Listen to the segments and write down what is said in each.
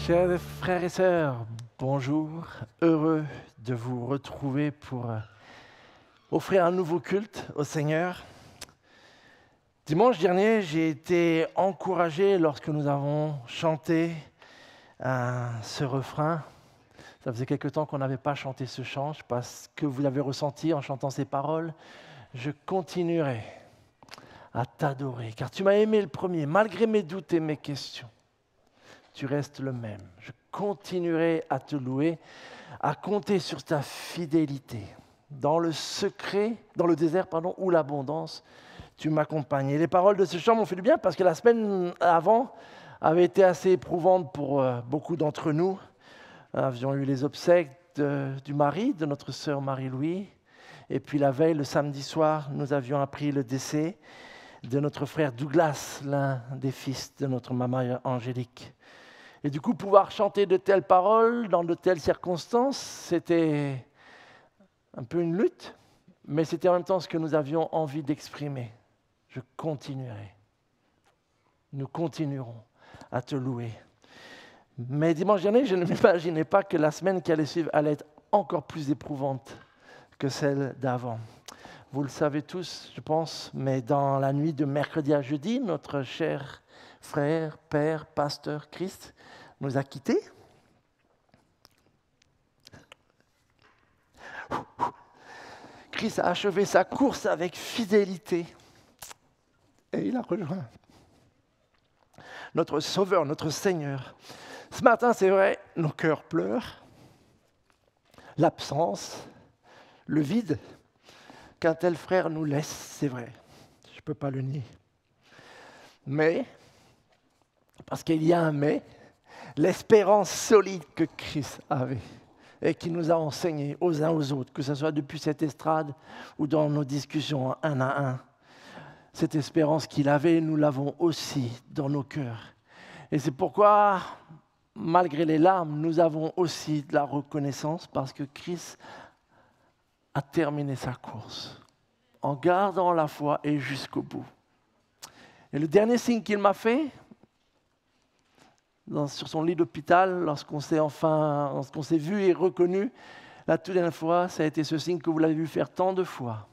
Chers frères et sœurs, bonjour, heureux de vous retrouver pour offrir un nouveau culte au Seigneur. Dimanche dernier, j'ai été encouragé lorsque nous avons chanté ce refrain. Ça faisait quelque temps qu'on n'avait pas chanté ce chant, je ne sais pas ce que vous avez ressenti en chantant ces paroles. Je continuerai à t'adorer, car tu m'as aimé le premier, malgré mes doutes et mes questions. Tu restes le même. Je continuerai à te louer, à compter sur ta fidélité. Dans le secret, dans le désert, ou l'abondance, tu m'accompagnes. Et les paroles de ce chant m'ont fait du bien parce que la semaine avant avait été assez éprouvante pour beaucoup d'entre nous. Nous avions eu les obsèques du mari de notre sœur Marie-Louis. Et puis la veille, le samedi soir, nous avions appris le décès de notre frère Douglas, l'un des fils de notre maman Angélique. Et du coup, pouvoir chanter de telles paroles dans de telles circonstances, c'était un peu une lutte, mais c'était en même temps ce que nous avions envie d'exprimer. Je continuerai. Nous continuerons à te louer. Mais dimanche dernier, je ne m'imaginais pas que la semaine qui allait suivre allait être encore plus éprouvante que celle d'avant. Vous le savez tous, je pense, mais dans la nuit de mercredi à jeudi, notre cher frère, père, pasteur Christ nous a quittés. Christ a achevé sa course avec fidélité et il a rejoint notre Sauveur, notre Seigneur. Ce matin, c'est vrai, nos cœurs pleurent, l'absence, le vide qu'un tel frère nous laisse, c'est vrai, je ne peux pas le nier. Mais, parce qu'il y a un mais, l'espérance solide que Christ avait et qui nous a enseigné aux uns aux autres, que ce soit depuis cette estrade ou dans nos discussions un à un, cette espérance qu'il avait, nous l'avons aussi dans nos cœurs. Et c'est pourquoi, malgré les larmes, nous avons aussi de la reconnaissance parce que Christ a terminé sa course en gardant la foi et jusqu'au bout. Et le dernier signe qu'il m'a fait, sur son lit d'hôpital, lorsqu'on s'est vu et reconnu, la toute dernière fois, ça a été ce signe que vous l'avez vu faire tant de fois.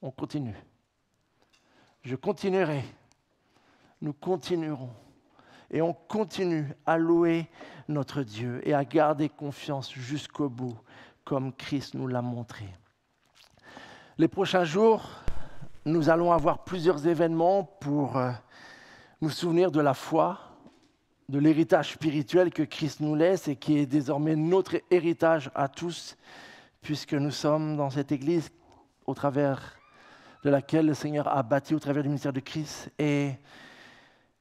On continue. Je continuerai. Nous continuerons. Et on continue à louer notre Dieu et à garder confiance jusqu'au bout, comme Christ nous l'a montré. Les prochains jours, nous allons avoir plusieurs événements pour nous souvenir de la foi, de l'héritage spirituel que Christ nous laisse et qui est désormais notre héritage à tous, puisque nous sommes dans cette Église au travers de laquelle le Seigneur a bâti au travers du ministère de Christ. Et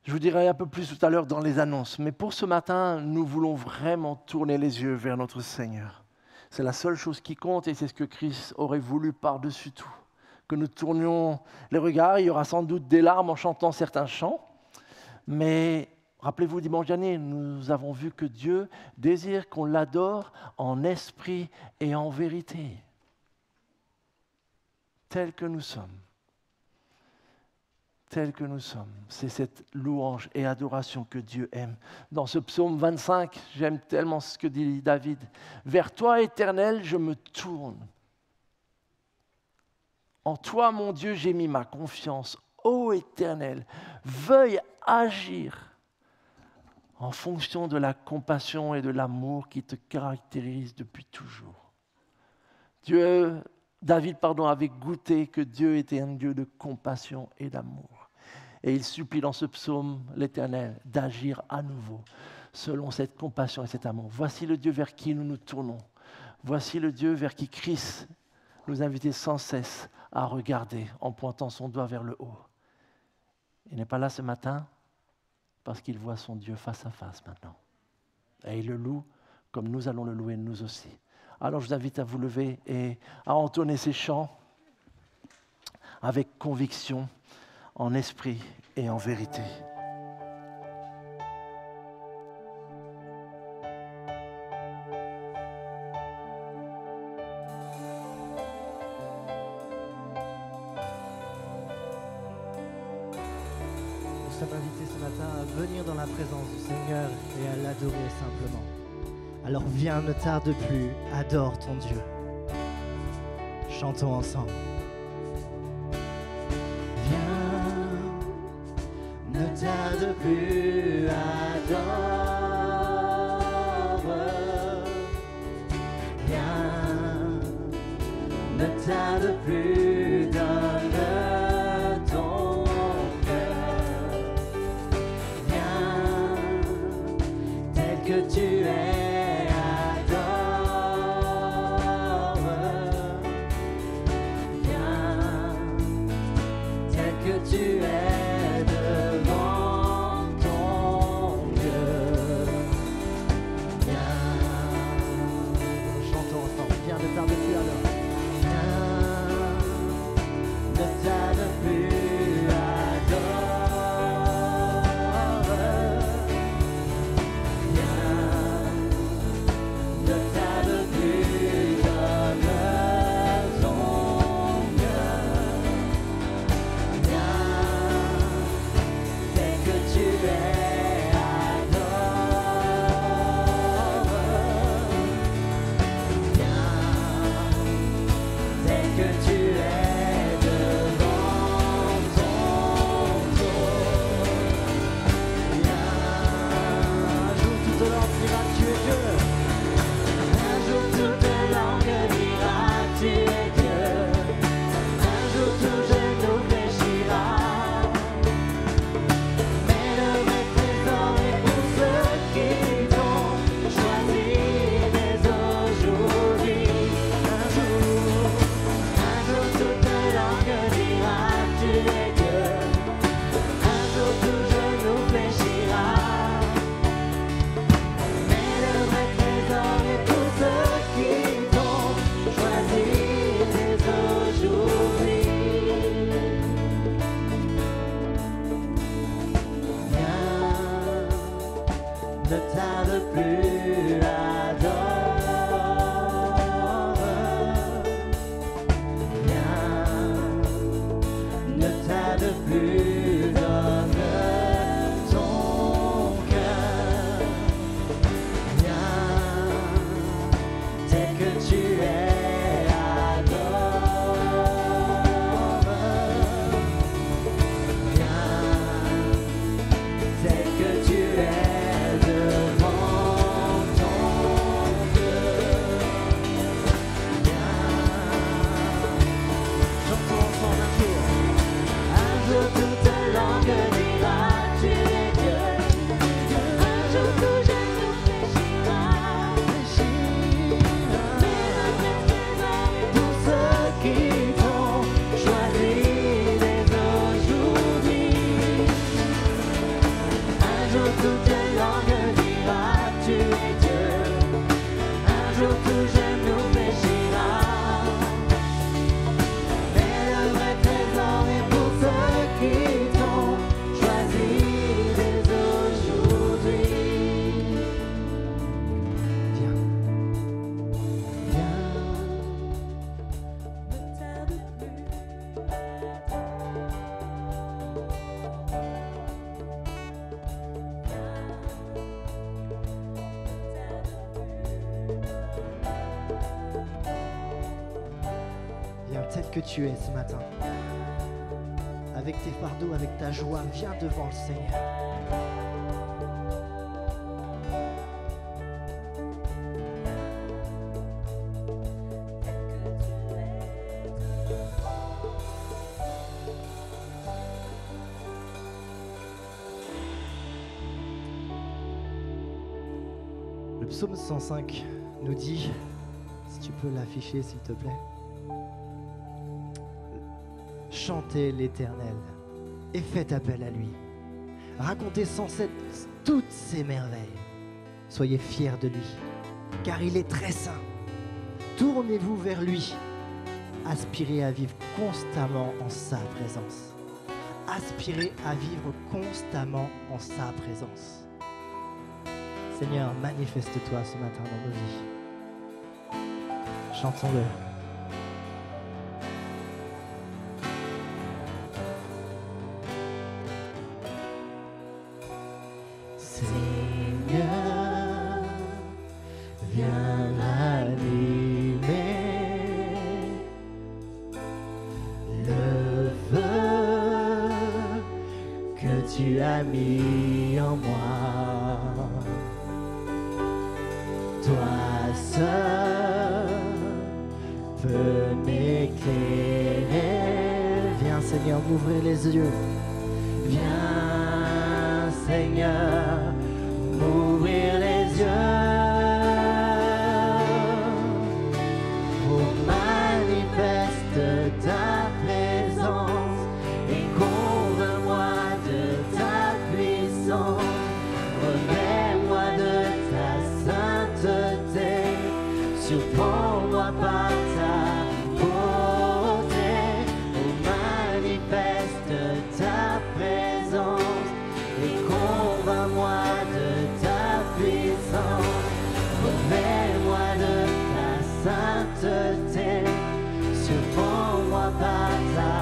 je vous dirai un peu plus tout à l'heure dans les annonces. Mais pour ce matin, nous voulons vraiment tourner les yeux vers notre Seigneur. C'est la seule chose qui compte et c'est ce que Christ aurait voulu par-dessus tout. Que nous tournions les regards, il y aura sans doute des larmes en chantant certains chants, mais rappelez-vous, dimanche dernier, nous avons vu que Dieu désire qu'on l'adore en esprit et en vérité, tel que nous sommes. Tel que nous sommes. C'est cette louange et adoration que Dieu aime. Dans ce psaume 25, j'aime tellement ce que dit David. « Vers toi, Éternel, je me tourne. En toi, mon Dieu, j'ai mis ma confiance. Ô Éternel, veuille agir en fonction de la compassion et de l'amour qui te caractérisent depuis toujours. » David avait goûté que Dieu était un Dieu de compassion et d'amour. Et il supplie dans ce psaume l'Éternel d'agir à nouveau selon cette compassion et cet amour. Voici le Dieu vers qui nous nous tournons. Voici le Dieu vers qui Christ nous invitait sans cesse à regarder en pointant son doigt vers le haut. Il n'est pas là ce matin parce qu'il voit son Dieu face à face maintenant. Et il le loue comme nous allons le louer nous aussi. Alors je vous invite à vous lever et à entonner ces chants avec conviction, en esprit et en vérité. sommes invités ce matin à venir dans la présence du Seigneur et à l'adorer simplement. Alors viens, ne tarde plus, adore ton Dieu. Chantons ensemble. Viens, ne tarde plus, adore. Viens, ne tarde plus, donne ton cœur. Viens, tel que tu es, adore. Viens, tel que tu es devant ton Dieu. Viens, chantons ensemble. Viens, ne tarde plus alors. Ne tarde plus, adore. Viens, ne tarde plus, donne ton cœur. Viens, tel que tu es, adore. Viens, tel que tu es. Ne tarde plus, adore. Viens, ne tarde plus, donne ton cœur. Viens, tel que tu es, adore. Viens, tel que tu es. Tel que tu es ce matin, avec tes fardeaux, avec ta joie, viens devant le Seigneur. Le psaume 105 nous dit, si tu peux l'afficher s'il te plaît, chantez l'Éternel et faites appel à lui. Racontez sans cesse toutes ses merveilles. Soyez fiers de lui, car il est très saint. Tournez-vous vers lui. Aspirez à vivre constamment en sa présence. Aspirez à vivre constamment en sa présence. Seigneur, manifeste-toi ce matin dans nos vies. Chantons-le. tu as mis en moi. Toi seul peux m'éclairer. Viens Seigneur m'ouvrir les yeux. Viens Seigneur m'ouvrir les yeux. Oh manifeste ta présence et convainc-moi de ta puissance. Revêt-moi de ta sainteté. Surprends-moi par ta beauté. Oh manifeste ta présence et convainc-moi de ta puissance. Revêt-moi de ta sainteté. Surprends-moi par ta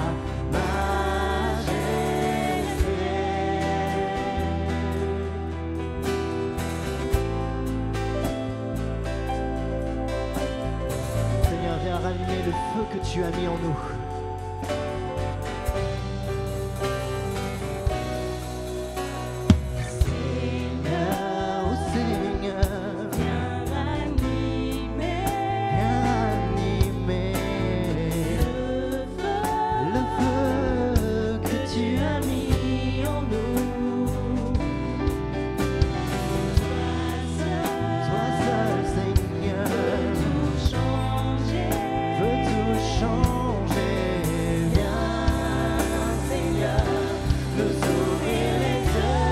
majesté. Seigneur, viens rallumer le feu que tu as mis en nous. Seigneur, oh Seigneur, viens ranimer le feu que tu as mis en nous. Toi seul, Seigneur, veux tout changer. Viens, Seigneur, nous ouvrir les yeux.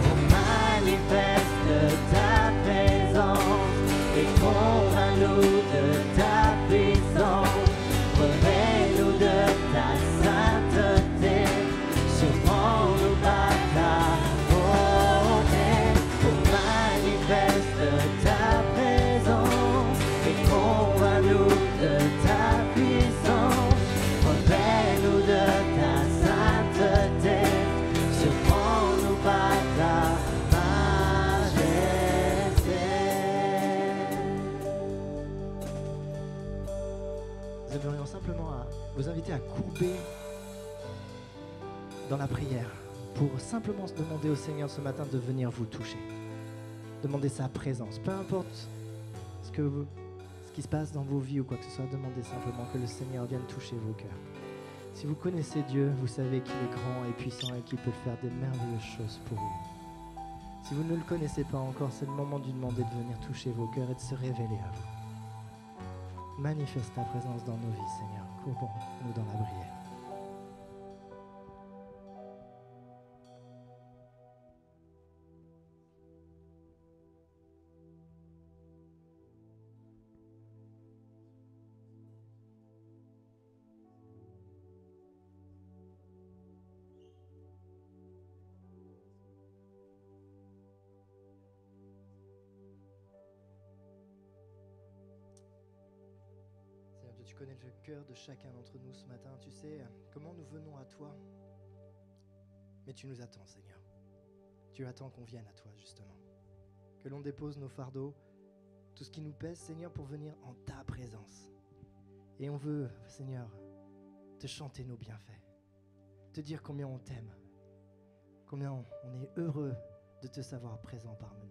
Oh, manifeste ta présence et convainc-nous de ta puissance. Revêt-nous de ta sainteté. Surprends-nous par ta bonté. Oh, manifeste ta présence et convainc-nous de ta puissance. Revêt-nous de ta sainteté. Surprends-nous par ta majesté. Nous aimerions simplement vous inviter à courber dans la prière pour simplement se demander au Seigneur ce matin de venir vous toucher. Demandez sa présence. Peu importe ce qui se passe dans vos vies ou quoi que ce soit, demandez simplement que le Seigneur vienne toucher vos cœurs. Si vous connaissez Dieu, vous savez qu'il est grand et puissant et qu'il peut faire des merveilleuses choses pour vous. Si vous ne le connaissez pas encore, c'est le moment de lui demander de venir toucher vos cœurs et de se révéler à vous. Manifeste ta présence dans nos vies, Seigneur. Courbons-nous dans la prière. Seigneur Dieu, tu connais le cœur de chacun d'entre nous ce matin. Tu sais comment nous venons à toi. Mais tu nous attends, Seigneur. Tu attends qu'on vienne à toi, justement. Que l'on dépose nos fardeaux, tout ce qui nous pèse, Seigneur, pour venir en ta présence. Et on veut, Seigneur, te chanter nos bienfaits. Te dire combien on t'aime. Combien on est heureux de te savoir présent parmi nous.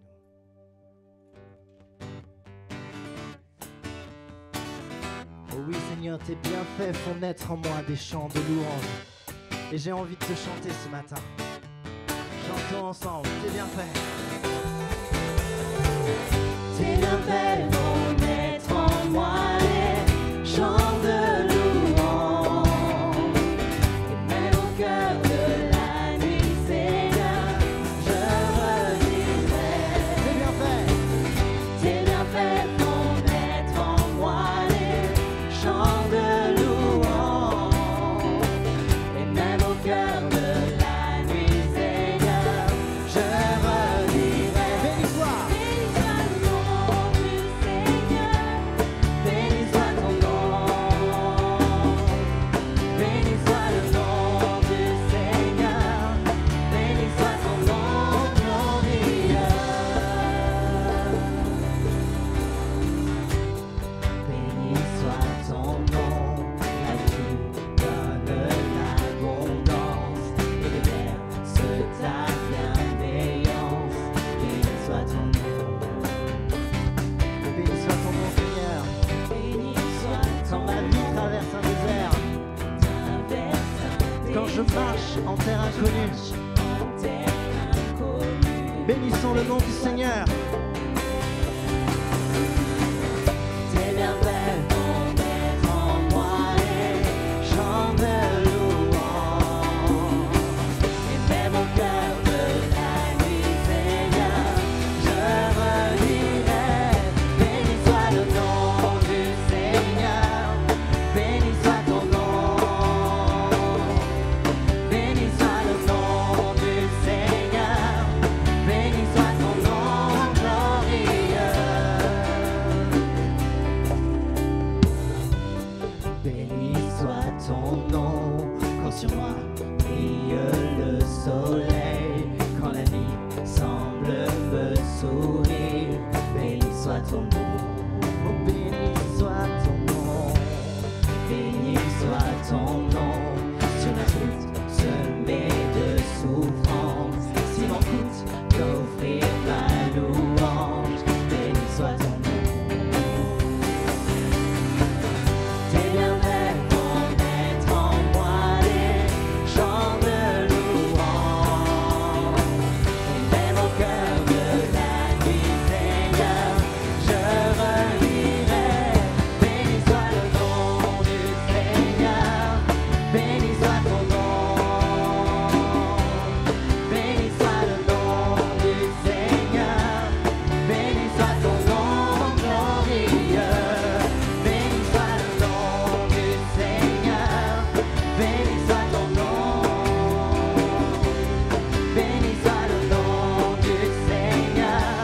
Oh oui, Seigneur, tes bienfaits font naître en moi des chants de louange. Et j'ai envie de te chanter ce matin. Chantons ensemble, tes bienfaits. Tes bienfaits font naître en moi des chants de louange. Et même au cœur de la nuit, Seigneur, je redirai. Tes bienfaits font naître en moi des chants de louange. Et même au cœur de la nuit, Seigneur, je redirai. Bénis-toi. Bénis-toi, nom plus marche en terre inconnue. Bénissons le nom du Seigneur. Tes merveilles vont mettre en moi les chants de louange. Et même au cœur de la nuit, Seigneur, je redirai. Béni soit le nom du Seigneur, béni soit ton nom. Béni soit le nom du Seigneur, béni soit ton nom glorieux. Béni soit ton nom, quand sur moi brille le soleil, quand la nuit semble me sourire. Béni soit ton nom, oh béni soit ton nom, béni soit ton nom, sur la route semée de souffrance, si m'en coûte d'offrir ma louange. Béni soit ton nom. Tes merveilles vont mettre en moi les chants de louange. Et même au cœur de la nuit, Seigneur, je redirai. Béni soit le nom du Seigneur, béni soit ton nom. Béni soit le nom du Seigneur, béni soit ton nom glorieux. Béni soit le nom du Seigneur, béni soit ton nom. Béni soit le nom du Seigneur,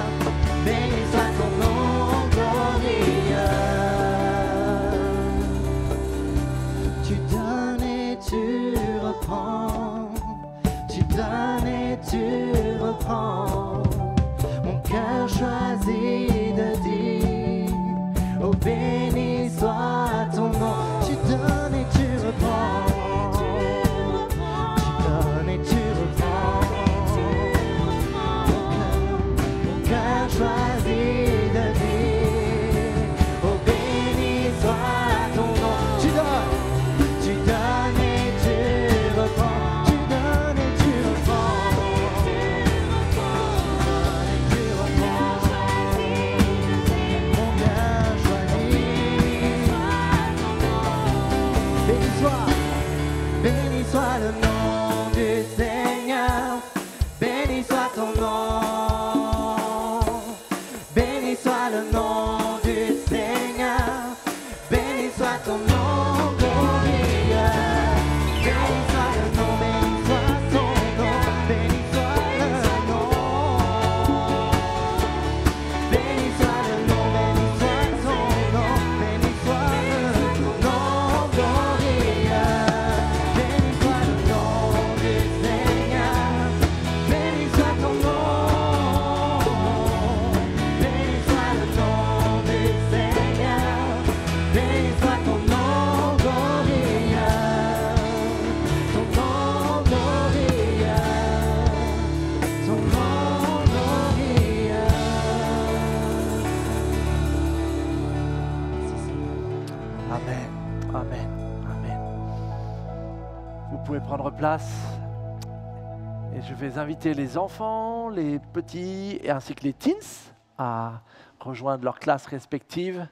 béni soit ton nom glorieux. Tu donnes et tu reprends, tu donnes et tu reprends. Mon cœur choisit de dire, oh béni soit ton nom. Tu donnes et tu reprends, tu donnes et tu reprends. Mon cœur choisit de dire, oh béni soit ton nom. Tu donnes et tu reprends, tu donnes et tu reprends. Tu reprends, mon cœur choisit. Béni soit le nom du Seigneur, béni soit ton nom. Béni soit le nom du Seigneur, béni soit ton nom glorieux. Béni soit le nom, béni soit son nom, béni soit le nom. Béni soit le nom, béni soit son nom, béni soit le nom glorieux. Béni soit le nom du Seigneur, béni soit ton nom. Béni soit le nom du Seigneur, béni soit ton nom glorieux. Ton nom glorieux, ton nom glorieux. Amen, amen, amen. Vous pouvez prendre place. Et je vais inviter les enfants, les petits ainsi que les teens à rejoindre leurs classes respectives.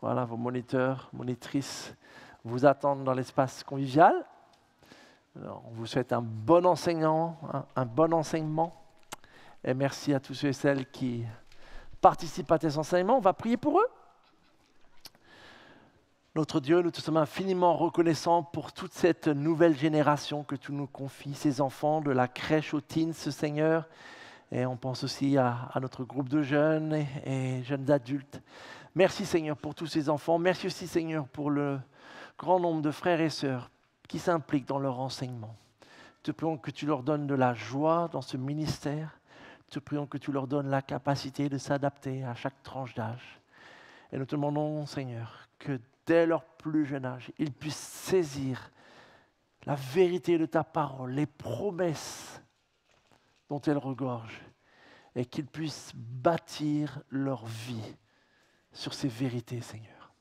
Voilà, vos moniteurs, monitrices vous attendent dans l'espace convivial. Alors, on vous souhaite un bon enseignant, un bon enseignement. Et merci à tous ceux et celles qui participent à tes enseignements. On va prier pour eux. Notre Dieu, nous te sommes infiniment reconnaissants pour toute cette nouvelle génération que tu nous confies, ces enfants de la crèche aux teens, Seigneur. Et on pense aussi à notre groupe de jeunes et jeunes adultes. Merci Seigneur pour tous ces enfants. Merci aussi Seigneur pour le grand nombre de frères et sœurs qui s'impliquent dans leur enseignement. Te prions que tu leur donnes de la joie dans ce ministère. Te prions que tu leur donnes la capacité de s'adapter à chaque tranche d'âge. Et nous te demandons Seigneur que dès leur plus jeune âge, ils puissent saisir la vérité de ta parole, les promesses dont elle regorge, et qu'ils puissent bâtir leur vie sur ces vérités, Seigneur.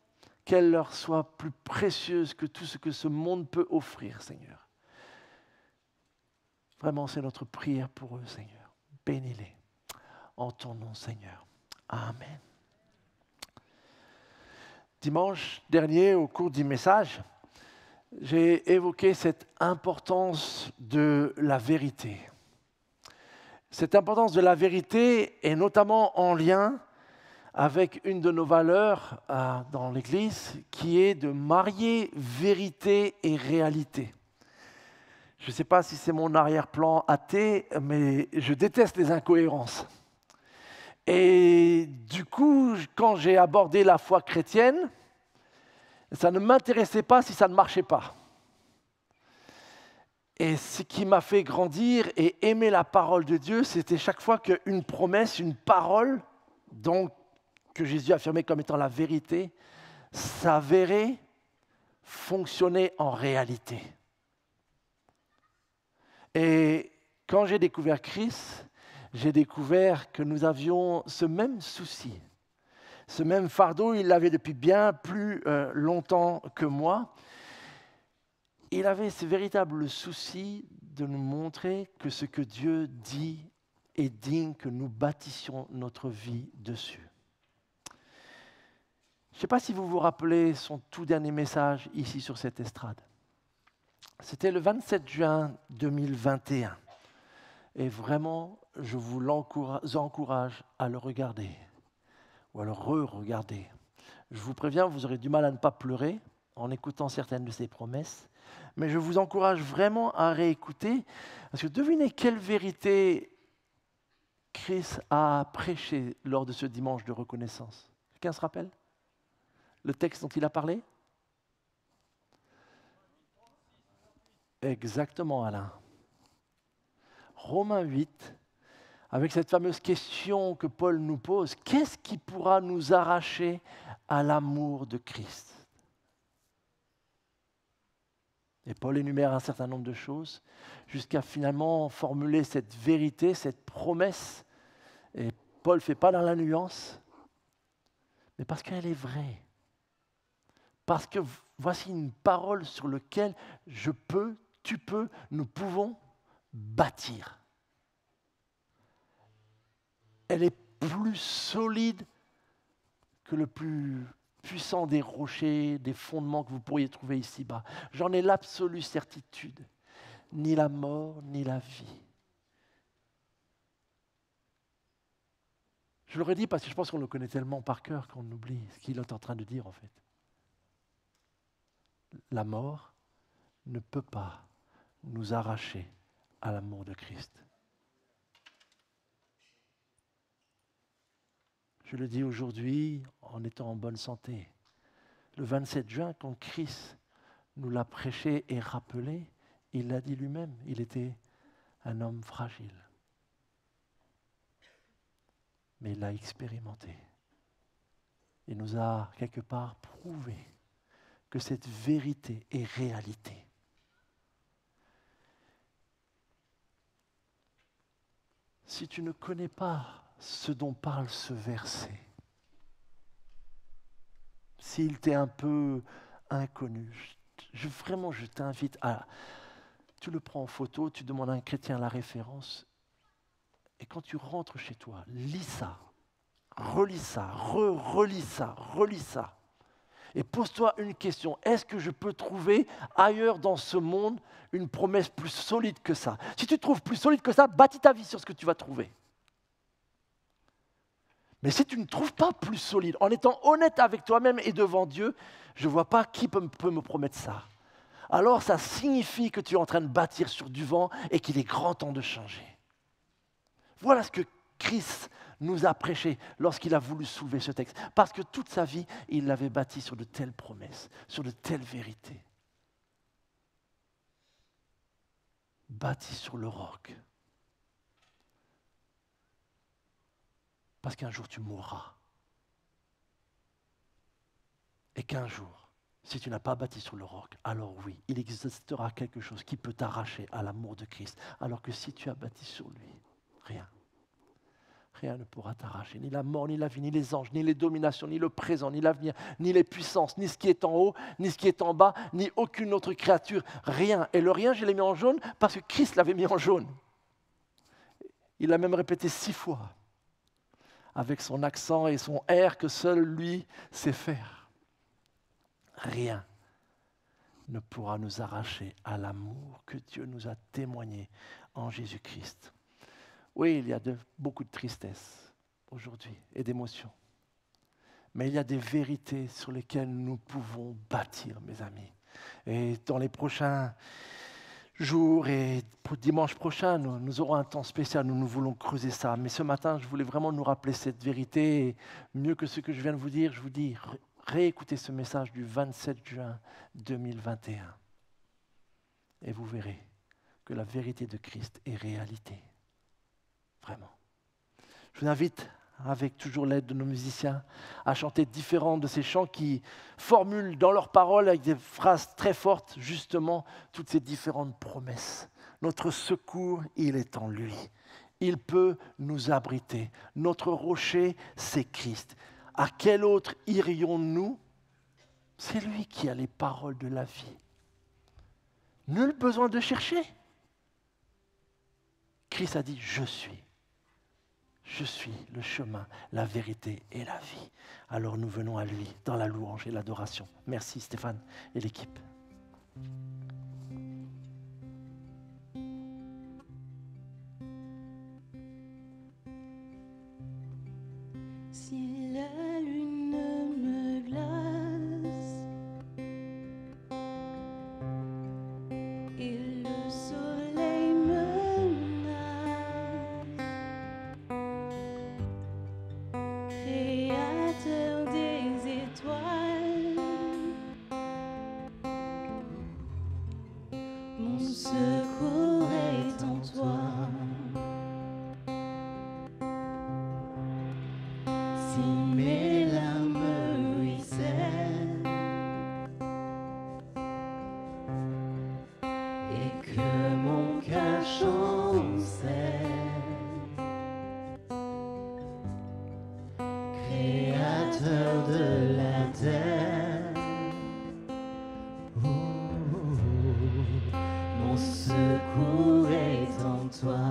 Qu'elles leur soient plus précieuses que tout ce que ce monde peut offrir, Seigneur. Vraiment, c'est notre prière pour eux, Seigneur. Bénis-les en ton nom, Seigneur. Amen. Dimanche dernier, au cours du message, j'ai évoqué cette importance de la vérité. Cette importance de la vérité est notamment en lien avec une de nos valeurs dans l'Église, qui est de marier vérité et réalité. Je ne sais pas si c'est mon arrière-plan athée, mais je déteste les incohérences. Et du coup, quand j'ai abordé la foi chrétienne, ça ne m'intéressait pas si ça ne marchait pas. Et ce qui m'a fait grandir et aimer la parole de Dieu, c'était chaque fois qu'une promesse, une parole, donc que Jésus affirmait comme étant la vérité, s'avérait fonctionner en réalité. Et quand j'ai découvert Christ, j'ai découvert que nous avions ce même souci. Ce même fardeau, il l'avait depuis bien plus longtemps que moi. Il avait ce véritable souci de nous montrer que ce que Dieu dit est digne que nous bâtissions notre vie dessus. Je ne sais pas si vous vous rappelez son tout dernier message ici sur cette estrade. C'était le 27 juin 2021. Et vraiment, je vous encourage à le regarder ou à le re-regarder. Je vous préviens, vous aurez du mal à ne pas pleurer en écoutant certaines de ses promesses, mais je vous encourage vraiment à réécouter, parce que devinez quelle vérité Christ a prêché lors de ce dimanche de reconnaissance. Quelqu'un se rappelle le texte dont il a parlé? Exactement, Alain. Romains 8, avec cette fameuse question que Paul nous pose, qu'est-ce qui pourra nous arracher à l'amour de Christ? Et Paul énumère un certain nombre de choses, jusqu'à finalement formuler cette vérité, cette promesse. Et Paul ne fait pas dans la nuance, mais parce qu'elle est vraie. Parce que voici une parole sur laquelle je peux, tu peux, nous pouvons bâtir. Elle est plus solide que le plus puissant des rochers, des fondements que vous pourriez trouver ici-bas. J'en ai l'absolue certitude. Ni la mort, ni la vie. Je le redis parce que je pense qu'on le connaît tellement par cœur qu'on oublie ce qu'il est en train de dire en fait. La mort ne peut pas nous arracher à l'amour de Christ. Je le dis aujourd'hui en étant en bonne santé. Le 27 juin, quand Christ nous l'a prêché et rappelé, il l'a dit lui-même, il était un homme fragile. Mais il l'a expérimenté. Il nous a quelque part prouvé que cette vérité est réalité. Si tu ne connais pas ce dont parle ce verset, s'il t'est un peu inconnu, vraiment je t'invite à... Tu le prends en photo, tu demandes à un chrétien la référence, et quand tu rentres chez toi, lis ça, relis ça, relis ça, relis ça. Et pose-toi une question, est-ce que je peux trouver ailleurs dans ce monde une promesse plus solide que ça? Si tu trouves plus solide que ça, bâtis ta vie sur ce que tu vas trouver. Mais si tu ne trouves pas plus solide, en étant honnête avec toi-même et devant Dieu, je ne vois pas qui peut me promettre ça. Alors ça signifie que tu es en train de bâtir sur du vent et qu'il est grand temps de changer. Voilà ce que Christ nous a prêché lorsqu'il a voulu soulever ce texte. Parce que toute sa vie, il l'avait bâti sur de telles promesses, sur de telles vérités. Bâti sur le roc. Parce qu'un jour tu mourras. Et qu'un jour, si tu n'as pas bâti sur le roc, alors oui, il existera quelque chose qui peut t'arracher à l'amour de Christ. Alors que si tu as bâti sur lui, rien. Rien ne pourra t'arracher, ni la mort, ni la vie, ni les anges, ni les dominations, ni le présent, ni l'avenir, ni les puissances, ni ce qui est en haut, ni ce qui est en bas, ni aucune autre créature. Rien. Et le rien, je l'ai mis en jaune parce que Christ l'avait mis en jaune. Il l'a même répété 6 fois, avec son accent et son air que seul lui sait faire. Rien ne pourra nous arracher à l'amour que Dieu nous a témoigné en Jésus-Christ. Oui, il y a beaucoup de tristesse aujourd'hui et d'émotions. Mais il y a des vérités sur lesquelles nous pouvons bâtir, mes amis. Et dans les prochains jours et pour dimanche prochain, nous aurons un temps spécial, nous voulons creuser ça. Mais ce matin, je voulais vraiment nous rappeler cette vérité. Et mieux que ce que je viens de vous dire, je vous dis, réécoutez ce message du 27 juin 2021. Et vous verrez que la vérité de Christ est réalité. Vraiment. Je vous invite, avec toujours l'aide de nos musiciens, à chanter différents de ces chants qui formulent dans leurs paroles, avec des phrases très fortes, justement, toutes ces différentes promesses. Notre secours, il est en lui. Il peut nous abriter. Notre rocher, c'est Christ. À quel autre irions-nous? C'est lui qui a les paroles de la vie. Nul besoin de chercher. Christ a dit, je suis. Je suis le chemin, la vérité et la vie. Alors nous venons à lui dans la louange et l'adoration. Merci Stéphane et l'équipe. Si la lune me glace et le soleil Créateur des étoiles, mon secours est en toi. Si mes larmes ruissellent et que mon cœur chancelle, Créateur de la terre, mon secours est en toi.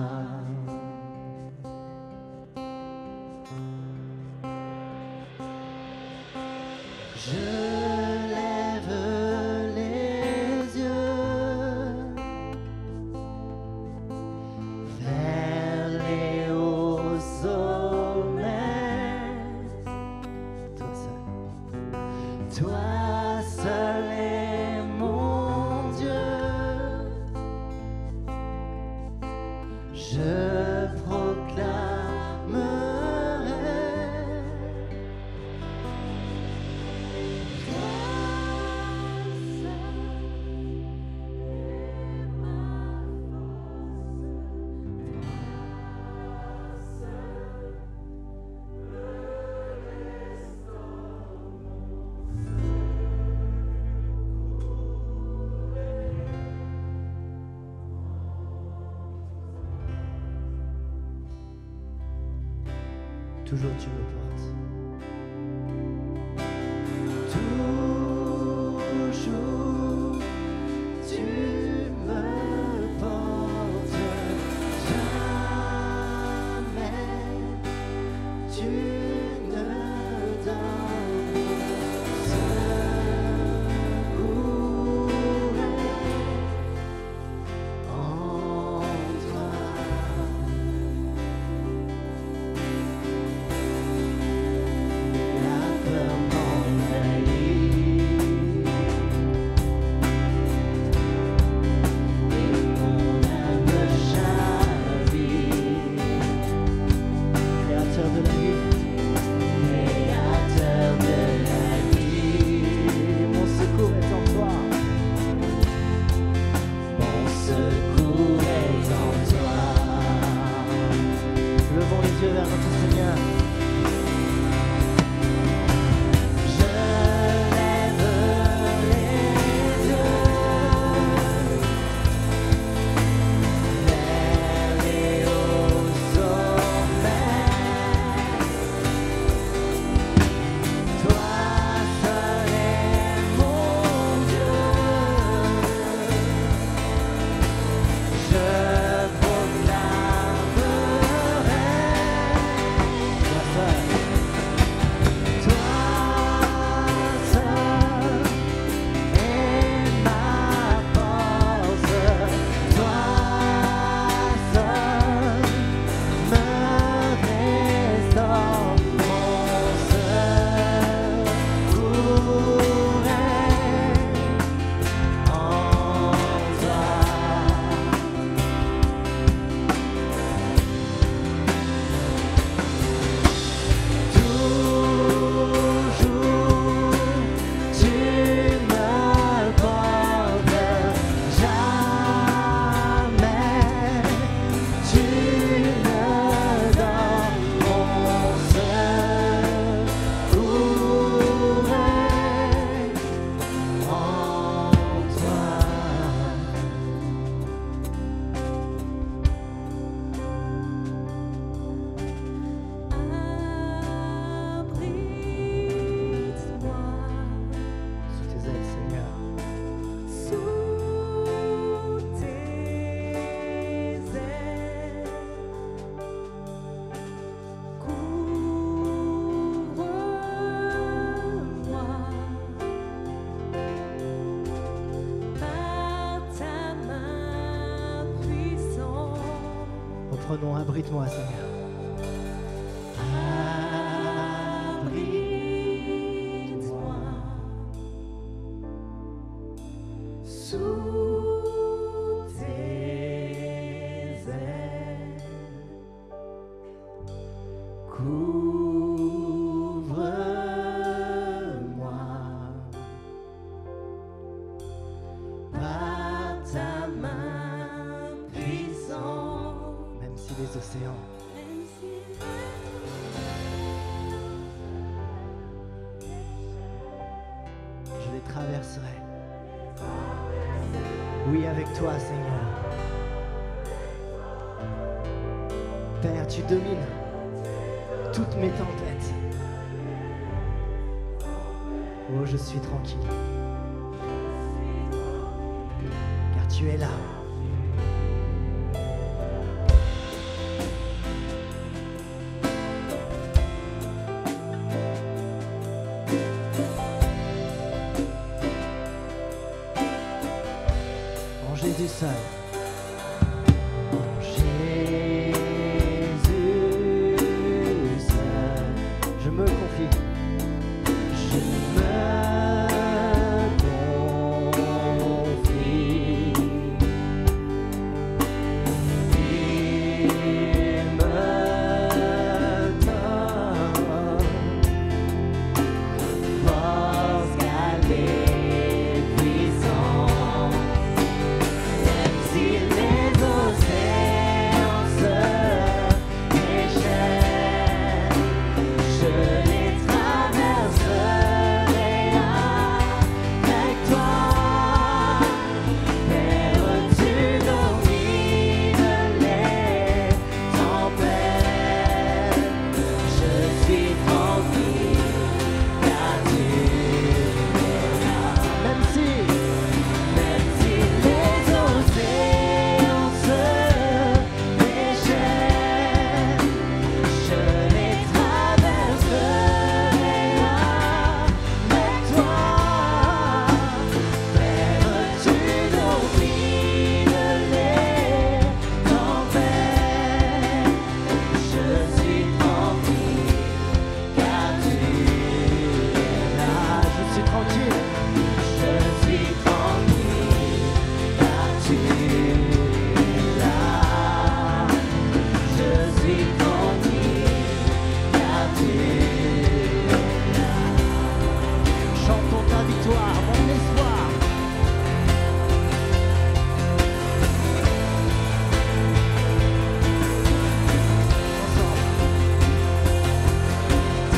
Je lève les yeux vers les hauts sommets. Toi seul est mon Dieu, je proclamerai toi seul est ma force, toi seul Toujours tu me portes. Toujours tu me portes, jamais tu ne donnes secours en toi. notre nom, abrite-moi, Seigneur. Abrite-moi sous tes ailes. Couvre-moi par ta main puissante. Même si les océans je les traverserai. Oui, avec toi, Seigneur. Père, tu domines toutes mes tempêtes. Oh, je suis tranquille. Car tu es là. En Jésus seul. En Jésus seul. Je me confie. Je me confie. Il me donne force, calée, puissance. Même si les océans se déchaînent, je les traverserai avec toi. Père, tu domines les tempêtes. Je suis tranquille, car tu es là. Même si les océans se déchaînent, je les traverserai avec toi. Père, tu domines les tempêtes. Je suis tranquille, car tu es là. Je suis tranquille. Je suis tranquille, car tu es là. Je suis tranquille, car tu es là. Chantons ta victoire, mon espoir.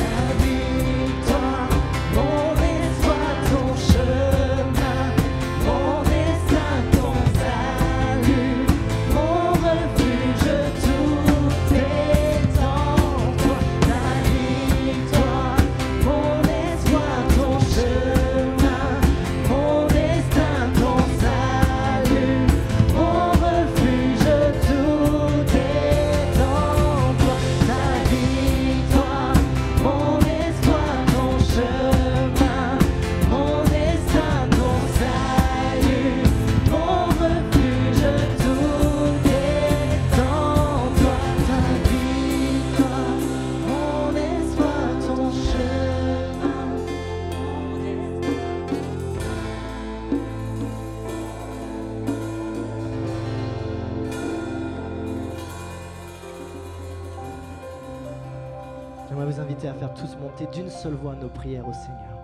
Ta victoire, mon espoir, ton chemin, mon destin, ton salut, mon refuge, tout est en toi. Ta victoire, mon espoir, ton chemin, mon destin, ton salut, mon refuge, tout est en toi. Ta victoire, mon espoir, ton chemin, mon destin, ton salut, mon refuge, tout est en toi. Ta victoire, mon espoir, ton chemin, J'aimerais vous inviter à faire tous monter d'une seule voix nos prières au Seigneur.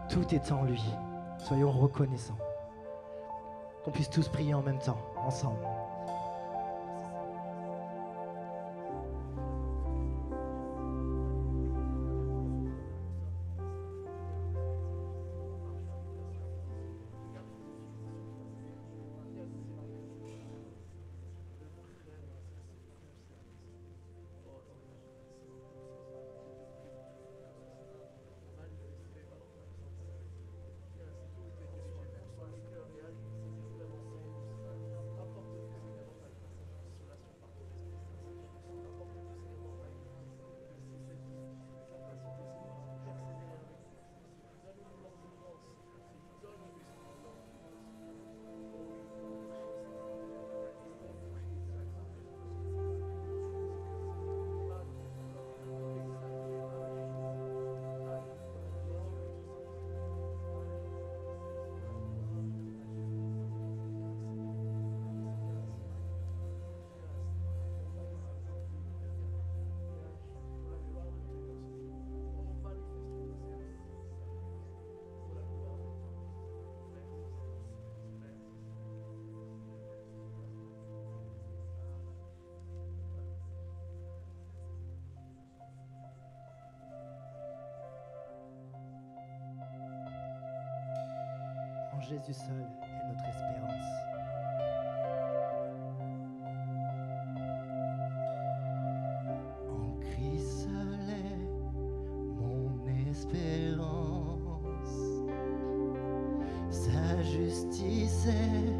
Tout est en lui. Soyons reconnaissants. Qu'on puisse tous prier en même temps, ensemble. Jésus seul est notre espérance. En Christ seul est mon espérance. Sa justice est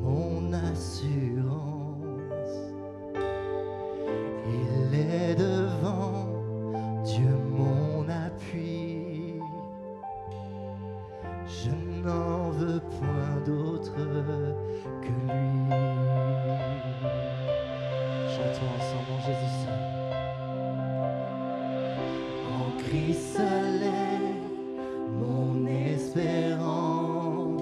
mon assurance. Il est devant Dieu mon appui. Je n'en veux point d'autre que lui. Chantons ensemble en Jésus seul. En Christ seul est mon espérance.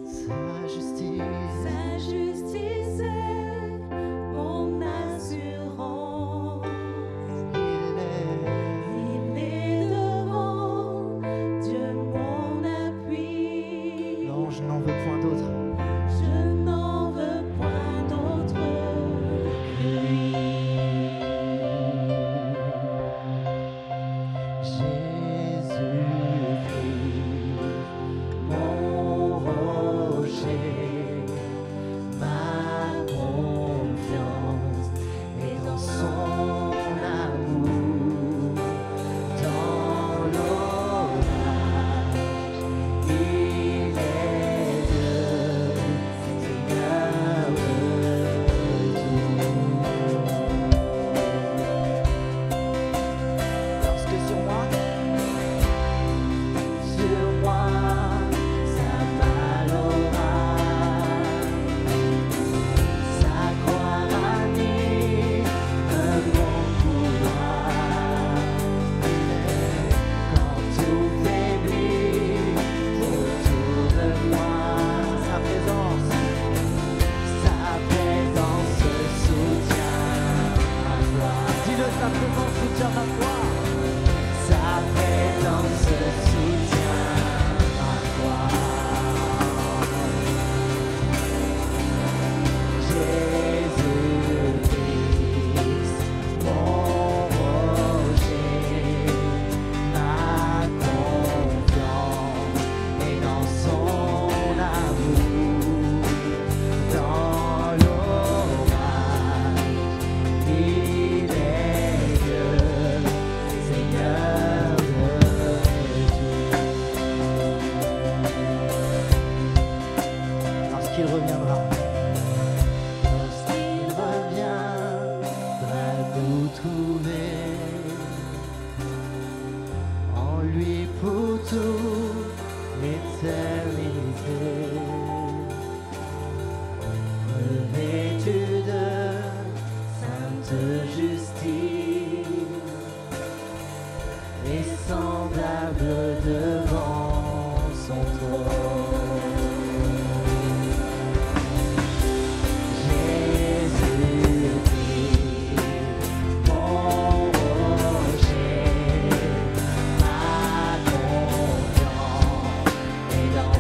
Sa justice est mon assurance. il est devant Dieu mon appui. non, je n'en veux point d'autre. Je n'en veux point d'autre que lui. Jésus-Christ, mon rocher, ma confiance est dans son amour, dans l'orage, il est Dieu, Seigneur de tout. Lorsque sur moi, sa malora, sa croix ranime mon pouvoir. Quand tout faiblit autour de moi, sa présence soutient ma foi. Dis-le, sa présence soutient ma foi. Sa présence soutient ma foi. Jésus-Christ, mon rocher, ma confiance est dans son amour, dans l'orage, il est Dieu, Seigneur de tout. Lorsqu'il reviendra, nous trouver en lui pour toute l'éternité, revêtu de sainte justice et semblable devant son trône. Jésus-Christ, mon rocher, ma confiance est dans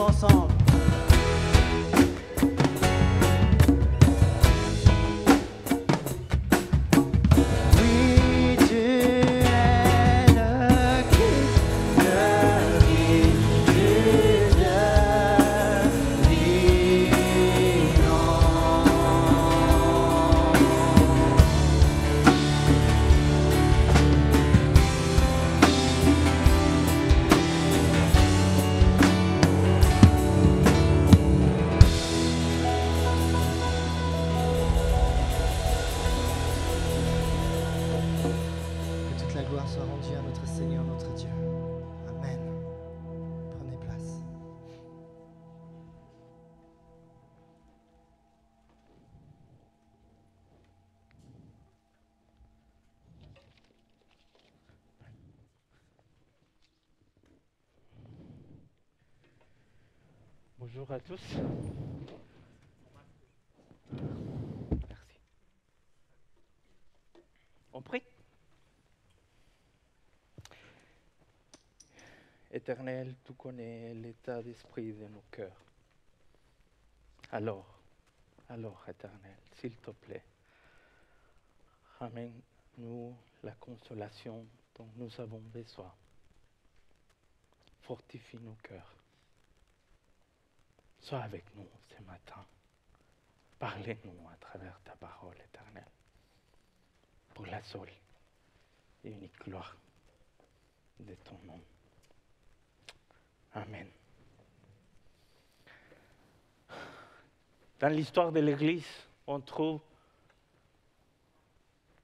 ensemble. Oui, tu es le Christ, le Fils du Dieu vivant. Que toute la gloire soit rendue à notre Seigneur, notre Dieu. Amen. Prenez place. Bonjour à tous. Merci. On prie. Éternel, tu connais l'état d'esprit de nos cœurs. Alors, Éternel, s'il te plaît, ramène-nous la consolation dont nous avons besoin. Fortifie nos cœurs. Sois avec nous ce matin. Parlez-nous à travers ta parole, Éternel, pour la seule et unique gloire de ton nom. Amen. Dans l'histoire de l'Église, on trouve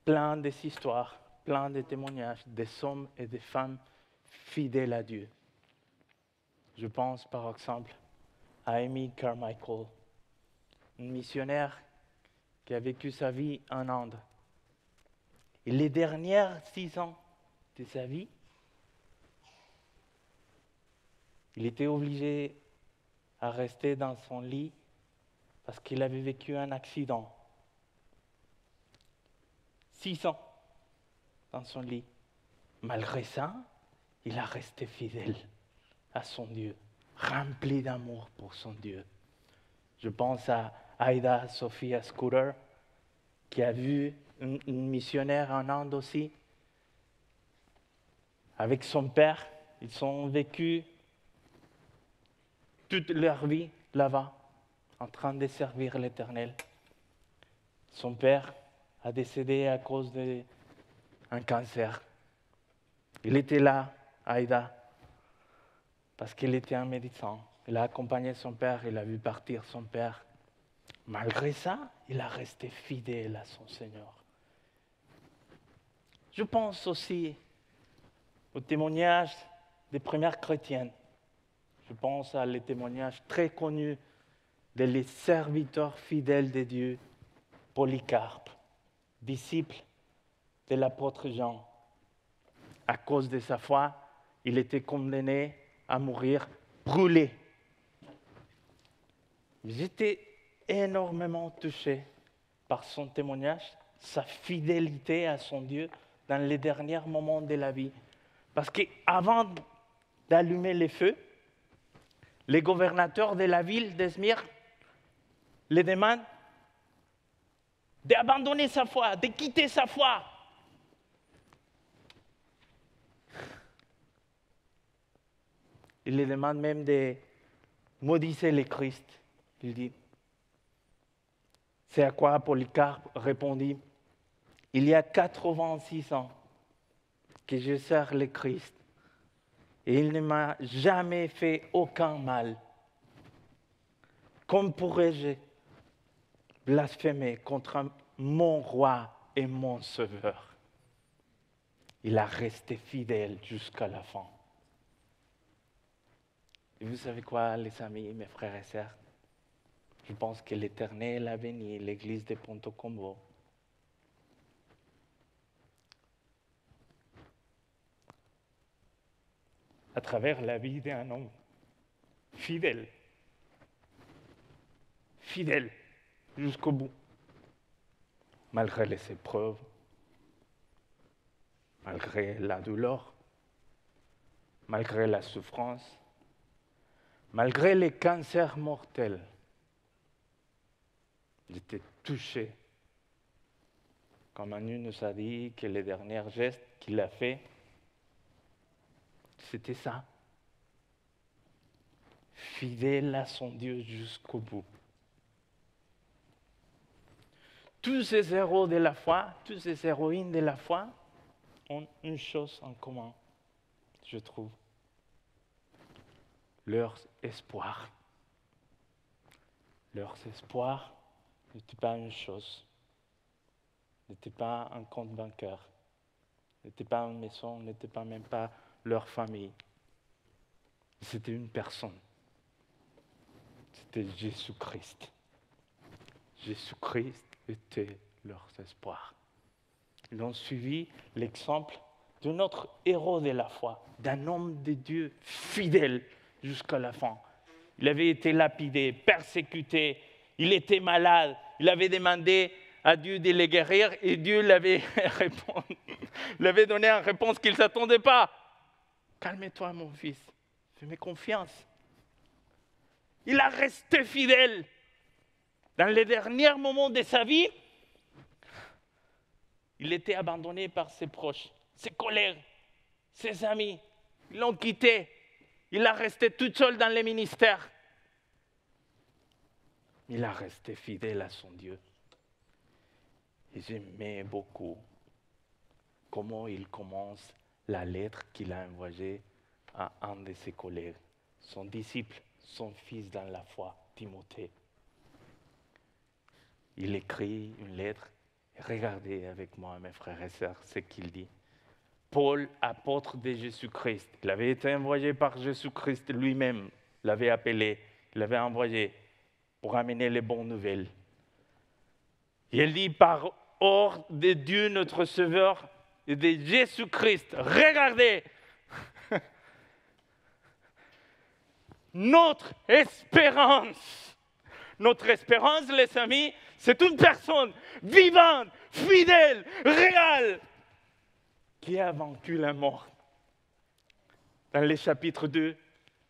plein d'histoires, plein de témoignages des hommes et des femmes fidèles à Dieu. Je pense par exemple à Amy Carmichael, une missionnaire qui a vécu sa vie en Inde. Et les dernières 6 ans de sa vie, il était obligé à rester dans son lit parce qu'il avait vécu un accident. 6 ans dans son lit. Malgré ça, il a resté fidèle à son Dieu, rempli d'amour pour son Dieu. Je pense à Aida Sophia Scooter, qui a vu une missionnaire en Inde aussi. Avec son père, ils ont vécu toute leur vie là-bas, en train de servir l'Éternel. Son père a décédé à cause d'un cancer. Il était là, Aïda, parce qu'il était un médecin. Il a accompagné son père, il a vu partir son père. Malgré ça, il a resté fidèle à son Seigneur. Je pense aussi au témoignage des premières chrétiennes. Je pense à les témoignages très connus des serviteurs fidèles de Dieu, Polycarpe, disciple de l'apôtre Jean. À cause de sa foi, il était condamné à mourir brûlé. J'étais énormément touché par son témoignage, sa fidélité à son Dieu dans les derniers moments de la vie. Parce qu'avant d'allumer les feux, les gouvernateurs de la ville d'Izmir les demandent d'abandonner sa foi, de quitter sa foi. Il les demande même de maudire le Christ. Il dit. C'est à quoi Polycarpe répondit, il y a 86 ans que je sers le Christ et il ne m'a jamais fait aucun mal. Comment pourrais-je blasphémer contre mon roi et mon sauveur? Il a resté fidèle jusqu'à la fin. Et vous savez quoi, les amis, mes frères et sœurs? Je pense que l'Éternel a béni l'église de Ponto Combo. À travers la vie d'un homme fidèle. Fidèle jusqu'au bout. Malgré les épreuves, malgré la douleur, malgré la souffrance, Malgré les cancers mortels, j'étais touché. Comme Manu nous a dit que les derniers gestes qu'il a fait, c'était ça. Fidèle à son Dieu jusqu'au bout. Tous ces héros de la foi, toutes ces héroïnes de la foi ont une chose en commun, je trouve. Leur espoir. Leur espoir n'était pas une chose, n'était pas un compte bancaire, n'était pas une maison, n'était pas même pas leur famille. C'était une personne. C'était Jésus-Christ. Jésus-Christ était leur espoir. Ils ont suivi l'exemple de notre héros de la foi, d'un homme de Dieu fidèle jusqu'à la fin. Il avait été lapidé, persécuté, il était malade, il avait demandé à Dieu de le guérir et Dieu l'avait donné une réponse qu'il ne s'attendait pas. Calme-toi mon fils, fais-moi confiance. Il a resté fidèle. Dans les derniers moments de sa vie, il était abandonné par ses proches, ses collègues, ses amis. Ils l'ont quitté. Il a resté tout seul dans le ministère. Il a resté fidèle à son Dieu. Et j'aimais beaucoup comment il commence la lettre qu'il a envoyée à un de ses collègues, son disciple, son fils dans la foi, Timothée. Il écrit une lettre. Regardez avec moi, mes frères et sœurs, ce qu'il dit. Paul, apôtre de Jésus-Christ, il avait été envoyé par Jésus-Christ lui-même, l'avait appelé, l'avait envoyé pour amener les bonnes nouvelles. Et il dit, par ordre de Dieu notre Sauveur et de Jésus-Christ, regardez, notre espérance, les amis, c'est une personne vivante, fidèle, réelle, qui a vaincu la mort. Dans le chapitre 2,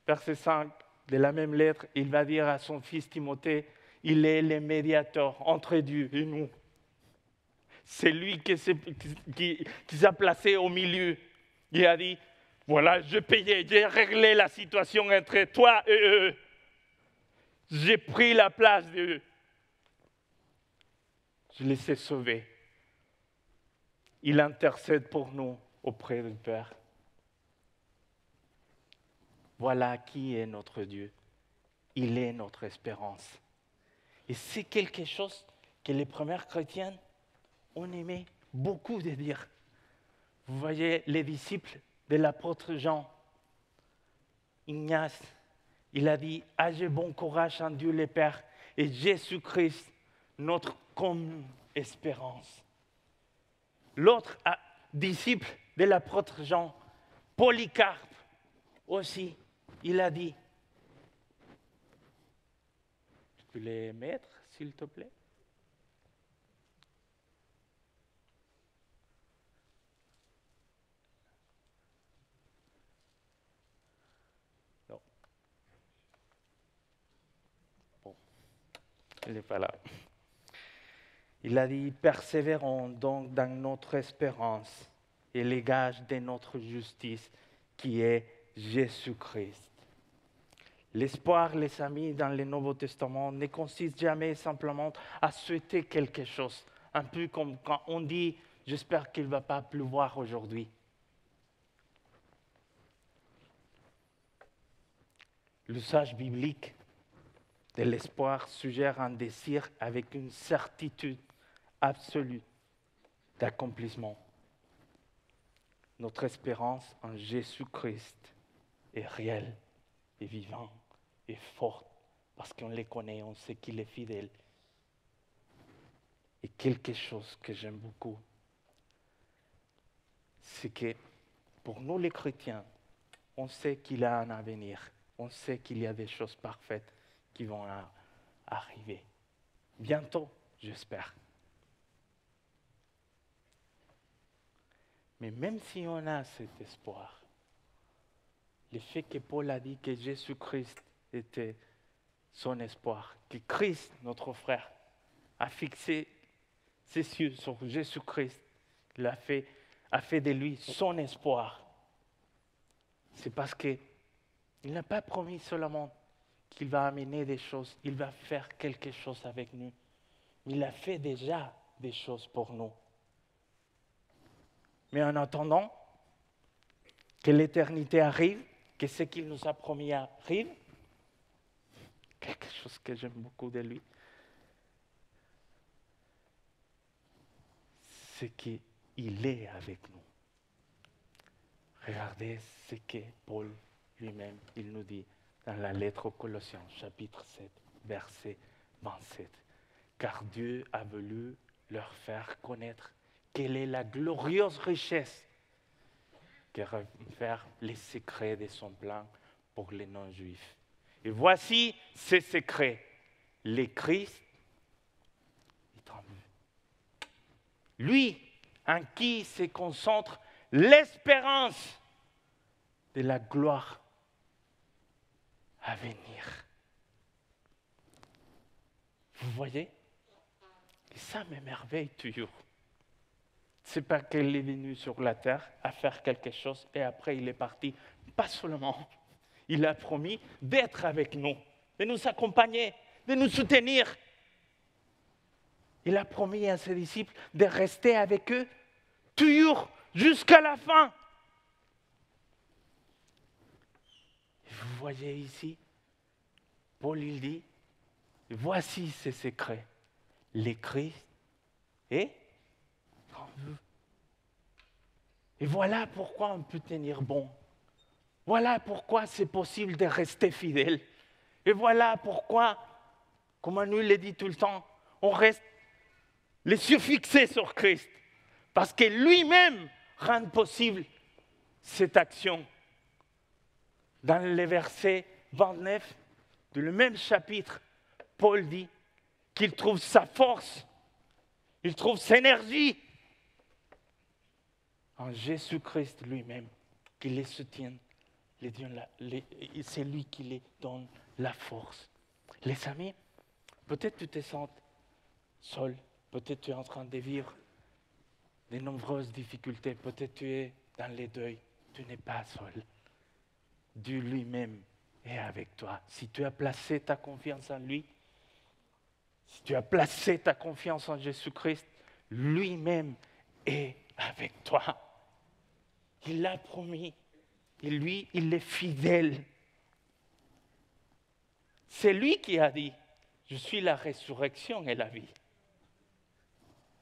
verset 5 de la même lettre, il va dire à son fils Timothée, il est le médiateur entre Dieu et nous. C'est lui qui s'est placé au milieu. Il a dit, voilà, j'ai payé, j'ai réglé la situation entre toi et eux. J'ai pris la place d'eux. Je les ai sauvés. Il intercède pour nous auprès du Père. Voilà qui est notre Dieu. Il est notre espérance. Et c'est quelque chose que les premiers chrétiens ont aimé beaucoup de dire. Vous voyez les disciples de l'apôtre Jean, Ignace, il a dit « Ayez bon courage en Dieu le Père et Jésus-Christ, notre commune espérance. » L'autre disciple de l'apôtre Jean, Polycarpe, aussi, il a dit, tu peux les mettre, s'il te plaît? Non. Bon, il n'est pas là. Il a dit, persévérons donc dans notre espérance et les gages de notre justice qui est Jésus-Christ. L'espoir, les amis, dans le Nouveau Testament ne consiste jamais simplement à souhaiter quelque chose. Un peu comme quand on dit, j'espère qu'il ne va pas pleuvoir aujourd'hui. L'usage biblique de l'espoir suggère un désir avec une certitude absolue d'accomplissement. Notre espérance en Jésus-Christ est réelle et vivante et forte parce qu'on le connaît, on sait qu'il est fidèle. Et quelque chose que j'aime beaucoup, c'est que pour nous les chrétiens, on sait qu'il y a un avenir, on sait qu'il y a des choses parfaites qui vont arriver. Bientôt, j'espère. Mais même si on a cet espoir, le fait que Paul a dit que Jésus-Christ était son espoir, que Christ, notre frère, a fixé ses yeux sur Jésus-Christ. Il a fait de lui son espoir. C'est parce qu'il n'a pas promis seulement qu'il va amener des choses, il va faire quelque chose avec nous. Mais il a fait déjà des choses pour nous. Mais en attendant que l'éternité arrive, que ce qu'il nous a promis arrive, quelque chose que j'aime beaucoup de lui, c'est qu'il est avec nous. Regardez ce que Paul lui-même, il nous dit dans la lettre aux Colossiens, chapitre 7, verset 27. Car Dieu a voulu leur faire connaître quelle est la glorieuse richesse qui révèle les secrets de son plan pour les non-juifs. Et voici ces secrets. Le Christ est en vue. Lui, en qui se concentre l'espérance de la gloire à venir. Vous voyez? Et ça m'émerveille toujours. C'est pas qu'il est venu sur la terre à faire quelque chose et après il est parti. Pas seulement. Il a promis d'être avec nous, de nous accompagner, de nous soutenir. Il a promis à ses disciples de rester avec eux toujours jusqu'à la fin. Et vous voyez ici, Paul il dit, voici ses secrets. Le Christ est en vous. Et voilà pourquoi on peut tenir bon. Voilà pourquoi c'est possible de rester fidèle. Et voilà pourquoi, comme on nous le dit tout le temps, on reste les yeux fixés sur Christ. Parce que lui-même rend possible cette action. Dans le verset 29 de le même chapitre, Paul dit qu'il trouve sa force, il trouve sa énergie en Jésus-Christ lui-même, qui les soutient. C'est lui qui les donne la force. Les amis, peut-être tu te sens seul, peut-être tu es en train de vivre de nombreuses difficultés, peut-être tu es dans les deuils, tu n'es pas seul. Dieu lui-même est avec toi. Si tu as placé ta confiance en lui, si tu as placé ta confiance en Jésus-Christ, lui-même est avec toi. Il l'a promis. Et lui, il est fidèle. C'est lui qui a dit, je suis la résurrection et la vie.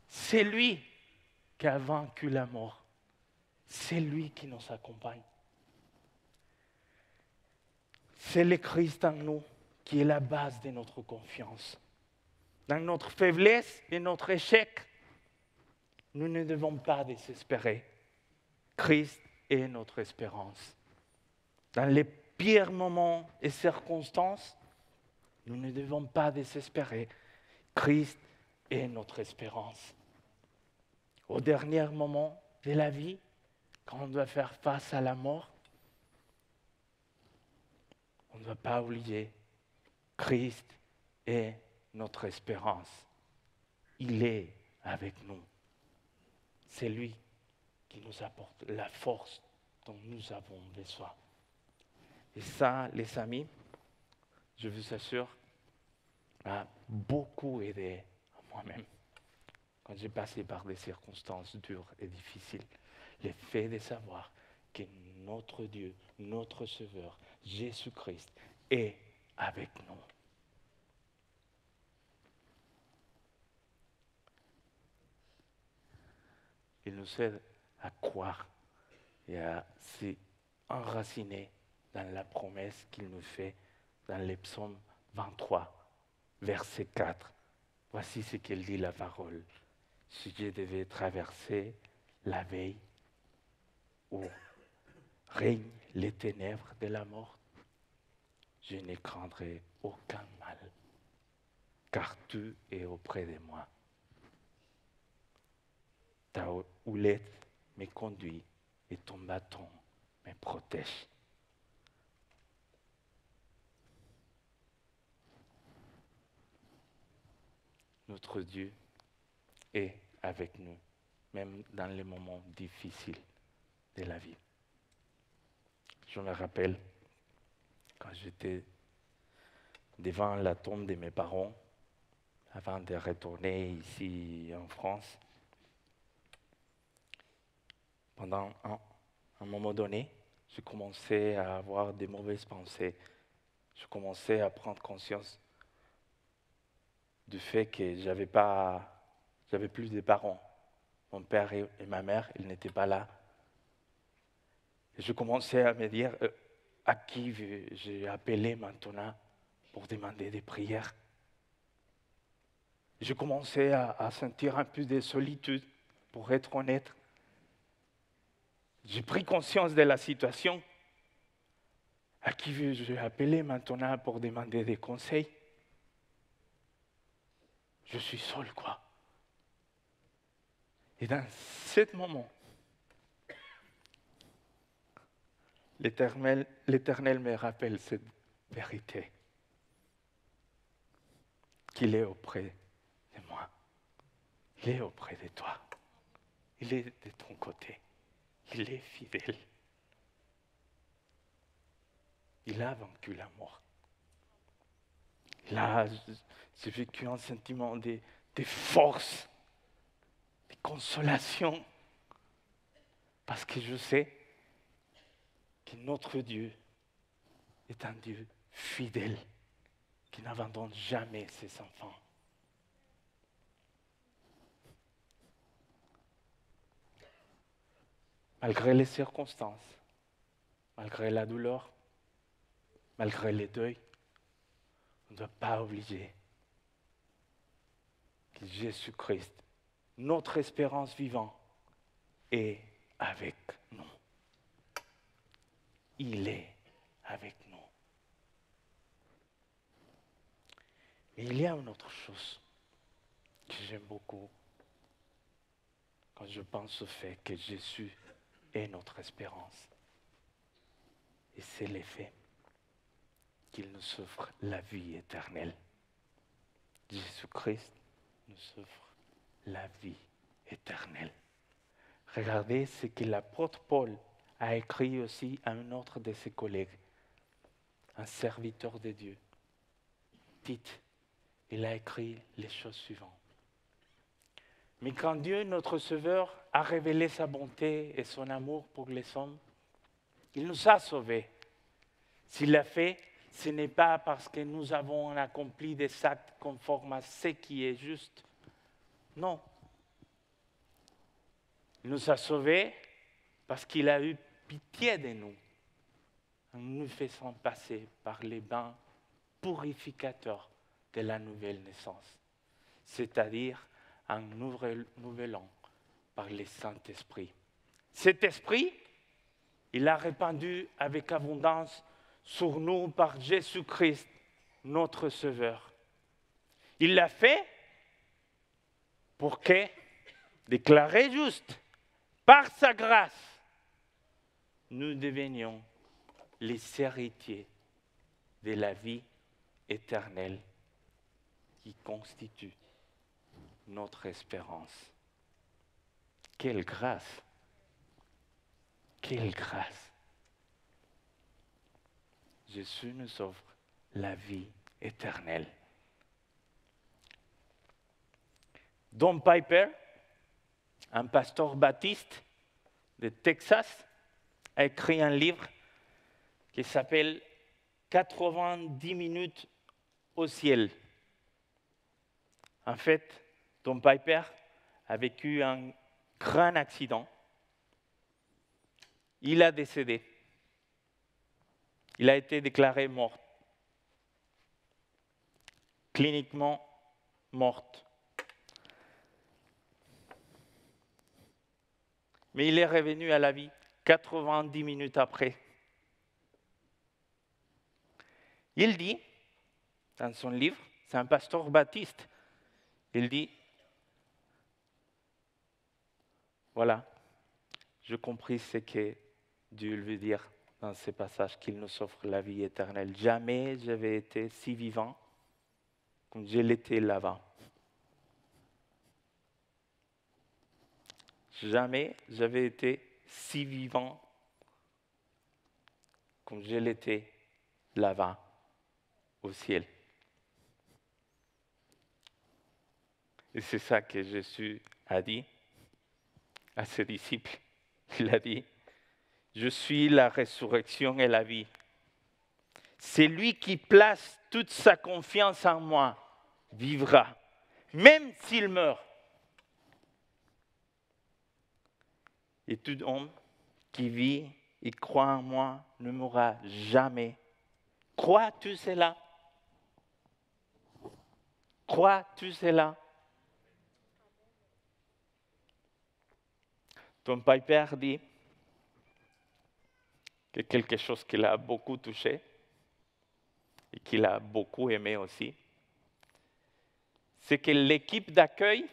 C'est lui qui a vaincu la mort. C'est lui qui nous accompagne. C'est le Christ en nous qui est la base de notre confiance. Dans notre faiblesse et notre échec, nous ne devons pas désespérer. Christ est notre espérance. Dans les pires moments et circonstances, nous ne devons pas désespérer. Christ est notre espérance. Au dernier moment de la vie, quand on doit faire face à la mort, on ne doit pas oublier, Christ est notre espérance. Il est avec nous. C'est lui qui nous apporte la force dont nous avons besoin. Et ça, les amis, je vous assure, m'a beaucoup aidé à moi-même. Quand j'ai passé par des circonstances dures et difficiles, le fait de savoir que notre Dieu, notre Sauveur, Jésus-Christ, est avec nous. Il nous aide à croire et à s'enraciner dans la promesse qu'il nous fait dans les psaumes 23, verset 4. Voici ce qu'il dit la parole. Si je devais traverser la veille où règnent les ténèbres de la mort, je ne craindrai aucun mal, car tu es auprès de moi. Ta houlette me conduit et ton bâton me protège. notre Dieu est avec nous, même dans les moments difficiles de la vie. Je me rappelle quand j'étais devant la tombe de mes parents, avant de retourner ici en France. Pendant un moment donné, je commençais à avoir des mauvaises pensées. Je commençais à prendre conscience du fait que j'avais plus de parents. Mon père et ma mère, ils n'étaient pas là. Et je commençais à me dire à qui j'ai appelé maintenant pour demander des prières. Je commençais à sentir un peu de solitude, pour être honnête. J'ai pris conscience de la situation. À qui vais-je appeler maintenant pour demander des conseils? Je suis seul, quoi. Et dans ce moment, l'Éternel me rappelle cette vérité, qu'il est auprès de moi, il est auprès de toi, il est de ton côté, il est fidèle. Il a vaincu la mort. Là, j'ai vécu un sentiment de force, de consolation, parce que je sais que notre Dieu est un Dieu fidèle, qui n'abandonne jamais ses enfants. Malgré les circonstances, malgré la douleur, malgré les deuils, on ne doit pas oublier que Jésus-Christ, notre espérance vivante, est avec nous. Il est avec nous. Mais il y a une autre chose que j'aime beaucoup quand je pense au fait que Jésus est notre espérance. Et c'est l'effet qu'il nous offre la vie éternelle. Jésus-Christ nous offre la vie éternelle. Regardez ce que l'apôtre Paul a écrit aussi à un autre de ses collègues, un serviteur de Dieu. Tite, il a écrit les choses suivantes. Mais quand Dieu, notre Sauveur, a révélé sa bonté et son amour pour les hommes, il nous a sauvés. S'il l'a fait, ce n'est pas parce que nous avons accompli des actes conformes à ce qui est juste. Non. Il nous a sauvés parce qu'il a eu pitié de nous, en nous faisant passer par les bains purificateurs de la nouvelle naissance, c'est-à-dire en nous renouvelant par le Saint-Esprit. Cet Esprit, il a répandu avec abondance sur nous par Jésus-Christ, notre Sauveur. Il l'a fait pour que, déclaré juste, par sa grâce, nous devenions les héritiers de la vie éternelle qui constitue notre espérance. Quelle grâce! Quelle grâce! Jésus nous offre la vie éternelle. Don Piper, un pasteur baptiste de Texas, a écrit un livre qui s'appelle 90 minutes au ciel. En fait, Don Piper a vécu un grand accident. Il a décédé. Il a été déclaré mort. Cliniquement mort. Mais il est revenu à la vie 90 minutes après. Il dit, dans son livre, c'est un pasteur baptiste, il dit, voilà, j'ai compris ce que Dieu veut dire dans ce passage, qu'il nous offre la vie éternelle. Jamais j'avais été si vivant comme je l'étais là-bas. jamais j'avais été si vivant comme je l'étais là-bas, au ciel. Et c'est ça que Jésus a dit à ses disciples. Il a dit, je suis la résurrection et la vie. C'est lui qui place toute sa confiance en moi, vivra, même s'il meurt. Et tout homme qui vit et croit en moi ne mourra jamais. Crois-tu cela? Crois-tu cela? Tom Piper dit que quelque chose qui l'a beaucoup touché et qu'il a beaucoup aimé aussi, c'est que l'équipe d'accueil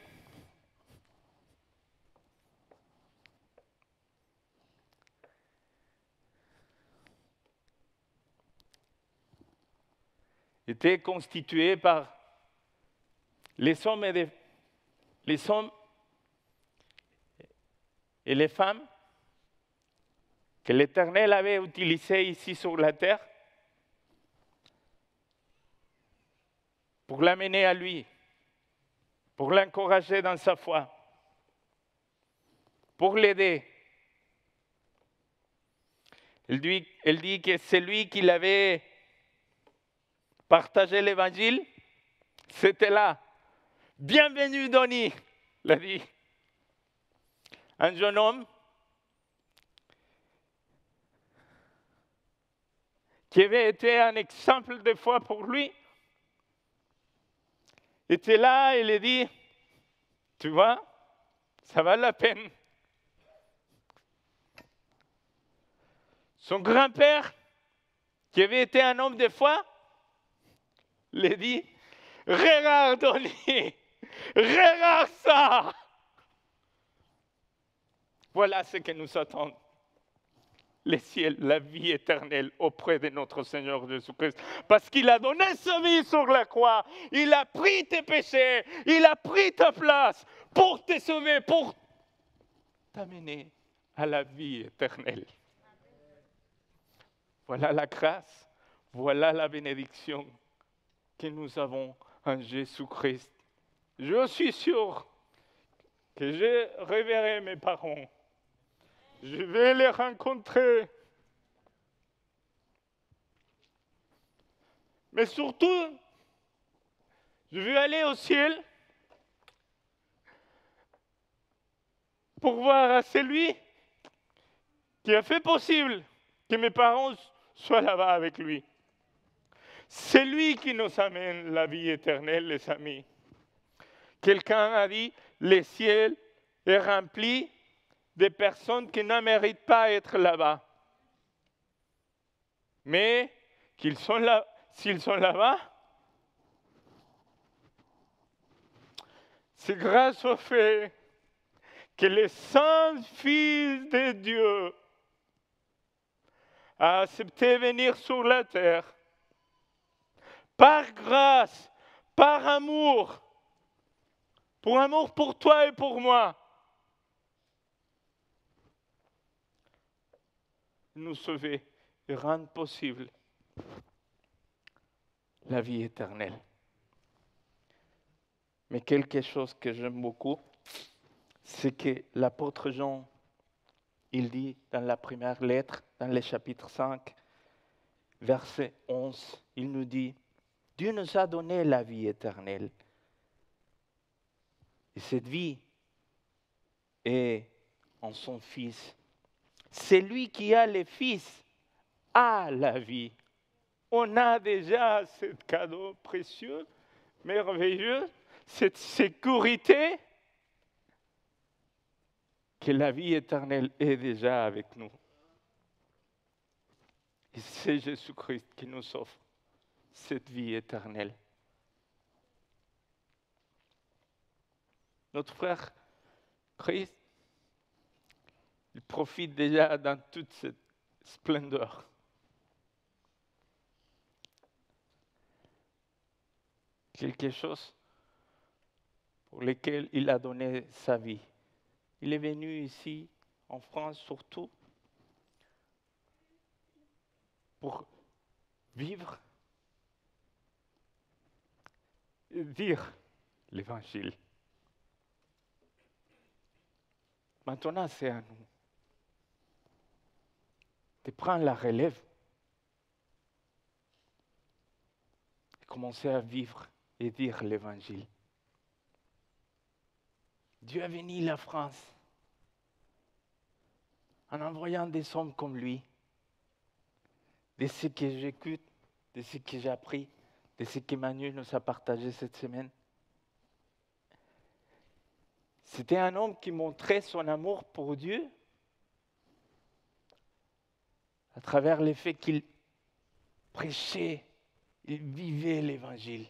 était constituée par les hommes et les femmes que l'Éternel avait utilisés ici sur la terre pour l'amener à lui, pour l'encourager dans sa foi, pour l'aider. Elle dit que celui qui l'avait partagé l'évangile, c'était là. Bienvenue, Donny, l'a dit. Un jeune homme qui avait été un exemple de foi pour lui, était là et lui dit, tu vois, ça vaut la peine. Son grand-père, qui avait été un homme de foi, lui dit, regarde, Donny, regarde ça. Voilà ce que nous attend. Les ciels, la vie éternelle auprès de notre Seigneur Jésus-Christ. Parce qu'il a donné sa vie sur la croix. Il a pris tes péchés. Il a pris ta place pour te sauver, pour t'amener à la vie éternelle. Voilà la grâce. Voilà la bénédiction que nous avons en Jésus-Christ. Je suis sûr que je reverrai mes parents. Je vais les rencontrer. Mais surtout, je vais aller au ciel pour voir à celui qui a fait possible que mes parents soient là-bas avec lui. C'est lui qui nous amène la vie éternelle, les amis. Quelqu'un a dit, le ciel est rempli des personnes qui ne méritent pas d'être là-bas. Mais s'ils sont là-bas, c'est grâce au fait que le Saint-Fils de Dieu a accepté de venir sur la terre par grâce, par amour pour toi et pour moi. Nous sauver et rendre possible la vie éternelle. Mais quelque chose que j'aime beaucoup, c'est que l'apôtre Jean, il dit dans la première lettre, dans le chapitre 5, verset 11, il nous dit, Dieu nous a donné la vie éternelle. Et cette vie est en son Fils. Celui qui a le Fils a la vie. On a déjà ce cadeau précieux, merveilleux, cette sécurité que la vie éternelle est déjà avec nous. Et c'est Jésus-Christ qui nous offre cette vie éternelle. Notre frère Christ, il profite déjà dans toute cette splendeur. Quelque chose pour lequel il a donné sa vie. Il est venu ici, en France surtout, pour vivre l'Évangile. Maintenant, c'est à nous de prendre la relève et commencer à vivre et dire l'Évangile. Dieu a béni la France en envoyant des hommes comme lui, de ce que j'écoute, de ce que j'ai appris, de ce que Manu nous a partagé cette semaine. C'était un homme qui montrait son amour pour Dieu à travers le fait qu'il prêchait, il vivait l'Évangile.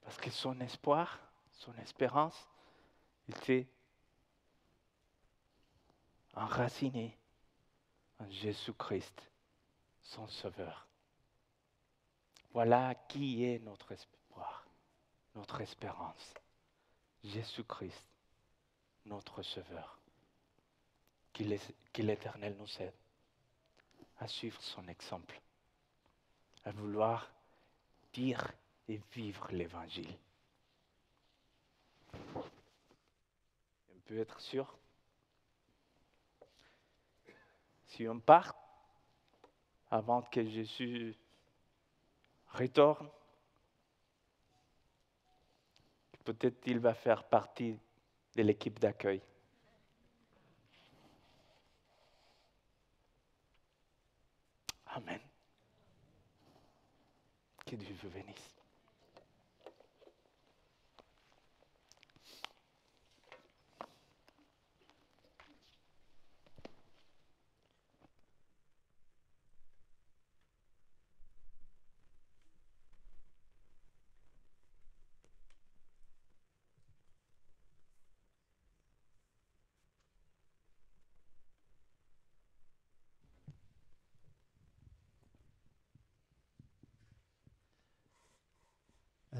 Parce que son espoir, son espérance, était enraciné en Jésus-Christ, son Sauveur. Voilà qui est notre espoir, notre espérance. Jésus-Christ, notre Sauveur. Que l'Éternel nous aide à suivre son exemple, à vouloir dire et vivre l'Évangile. On peut être sûr, si on part avant que Jésus retourne, peut-être il va faire partie de l'équipe d'accueil. Amen. Que Dieu vous bénisse.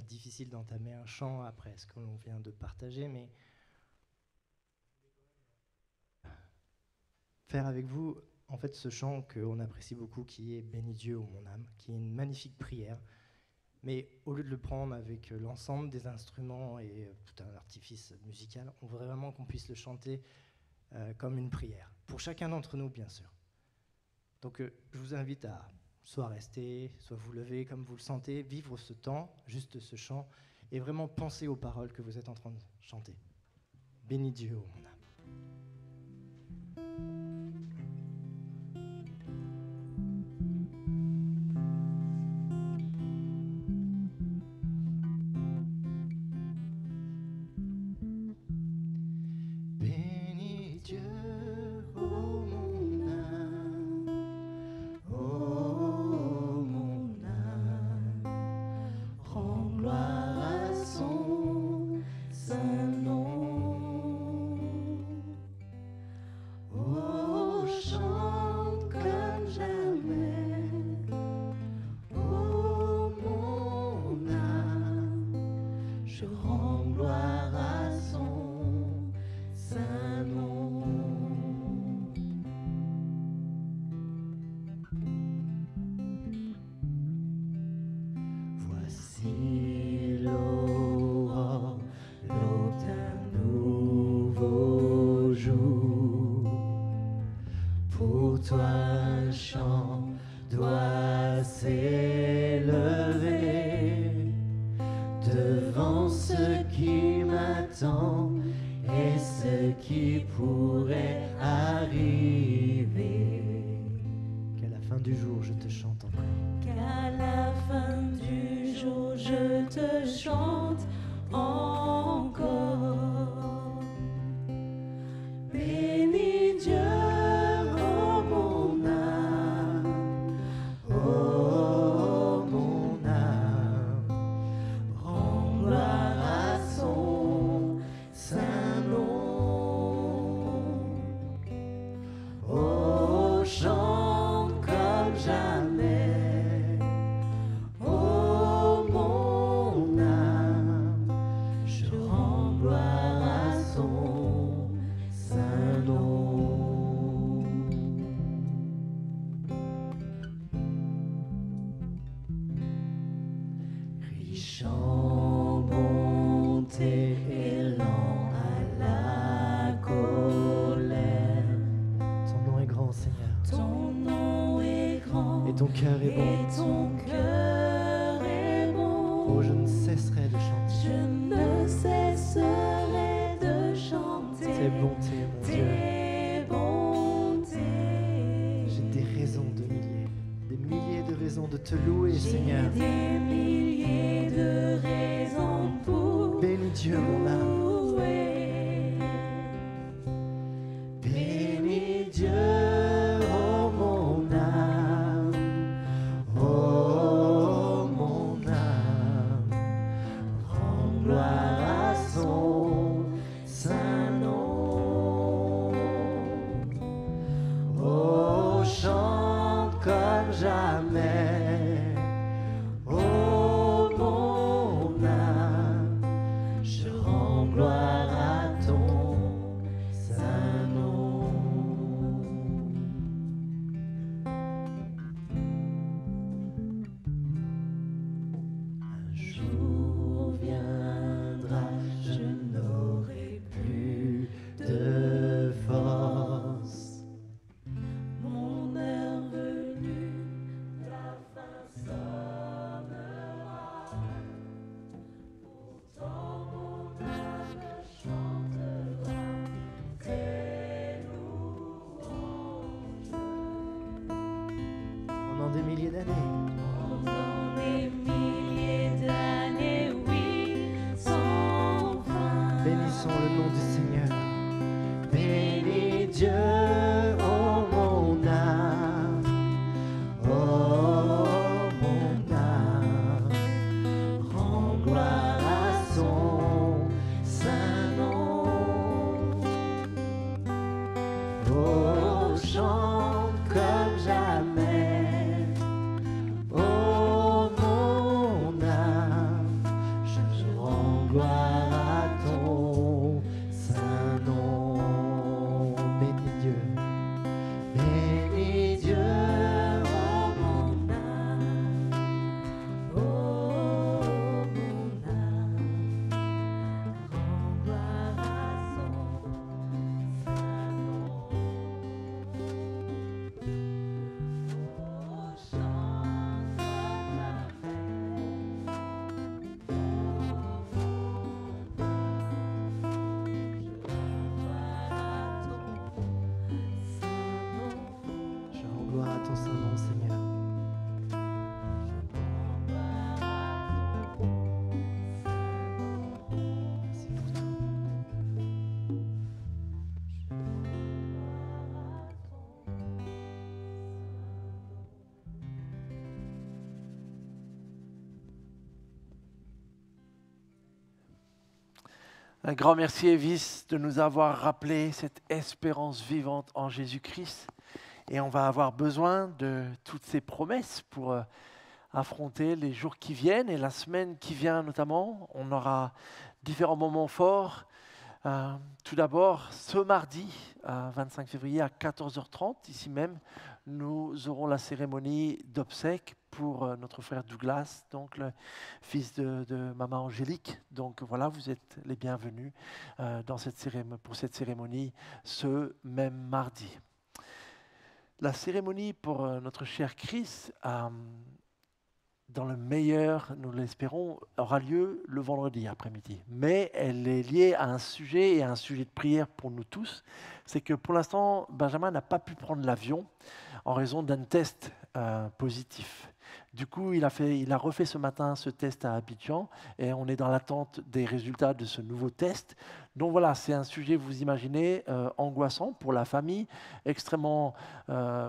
Difficile d'entamer un chant après ce que l'on vient de partager, mais faire avec vous en fait ce chant qu'on apprécie beaucoup, qui est « Bénis Dieu, ô mon âme », qui est une magnifique prière, mais au lieu de le prendre avec l'ensemble des instruments et tout un artifice musical, on voudrait vraiment qu'on puisse le chanter comme une prière, pour chacun d'entre nous bien sûr. Donc je vous invite à soit rester, soit vous lever comme vous le sentez, vivre ce temps, juste ce chant, et vraiment penser aux paroles que vous êtes en train de chanter. Bénis Dieu, ô mon âme. Oh mon âme, chant, bonté et lent à la colère. Ton nom est grand, Seigneur. Ton nom est grand Et ton cœur est et bon. ton cœur est bon. Oh, je ne cesserai de chanter Je ne cesserai de chanter tes bontés, mon Dieu. tes bontés. J'ai des milliers de raisons de te louer, Seigneur. J'ai des milliers de raisons pour Bénis Dieu, mon âme. louer. Bénis Dieu, oh mon âme. Oh mon âme. Rends gloire à son saint nom. Oh, chante comme jamais. Oh mon âme, je rends gloire à ton saint nom. Un jour viendra, je n'aurai plus de force. Mon heure venue, la fin sonnera. Pourtant mon âme chantera tes louanges. Pendant des milliers d'années, Pendant des milliers d'années, oui, sans fin. bénissons le nom du Seigneur. Bénis Dieu, oh mon âme. Oh mon âme. Rends gloire à son saint nom. Oh, chante comme jamais. Oh mon âme, je rends gloire à ton saint nom. Bénis Dieu, bénis Dieu, oh mon âme. Oh mon âme, rends gloire à son saint nom. Oh, chante comme Je rends gloire à ton saint nom, Seigneur. Merci pour tout. Un grand merci, Evis, de nous avoir rappelé cette espérance vivante en Jésus-Christ. Et on va avoir besoin de toutes ces promesses pour affronter les jours qui viennent et la semaine qui vient notamment. On aura différents moments forts. Tout d'abord, ce mardi, 25 février à 14h30, ici même, nous aurons la cérémonie d'obsèques pour notre frère Douglas, donc le fils de maman Angélique. Donc voilà, vous êtes les bienvenus pour cette cérémonie ce même mardi. La cérémonie pour notre cher Chris, dans le meilleur, nous l'espérons, aura lieu le vendredi après-midi. Mais elle est liée à un sujet et à un sujet de prière pour nous tous. C'est que pour l'instant, Benjamin n'a pas pu prendre l'avion en raison d'un test positif. Du coup, il a refait ce matin ce test à Abidjan et on est dans l'attente des résultats de ce nouveau test. Donc voilà, c'est un sujet, vous imaginez, angoissant pour la famille, extrêmement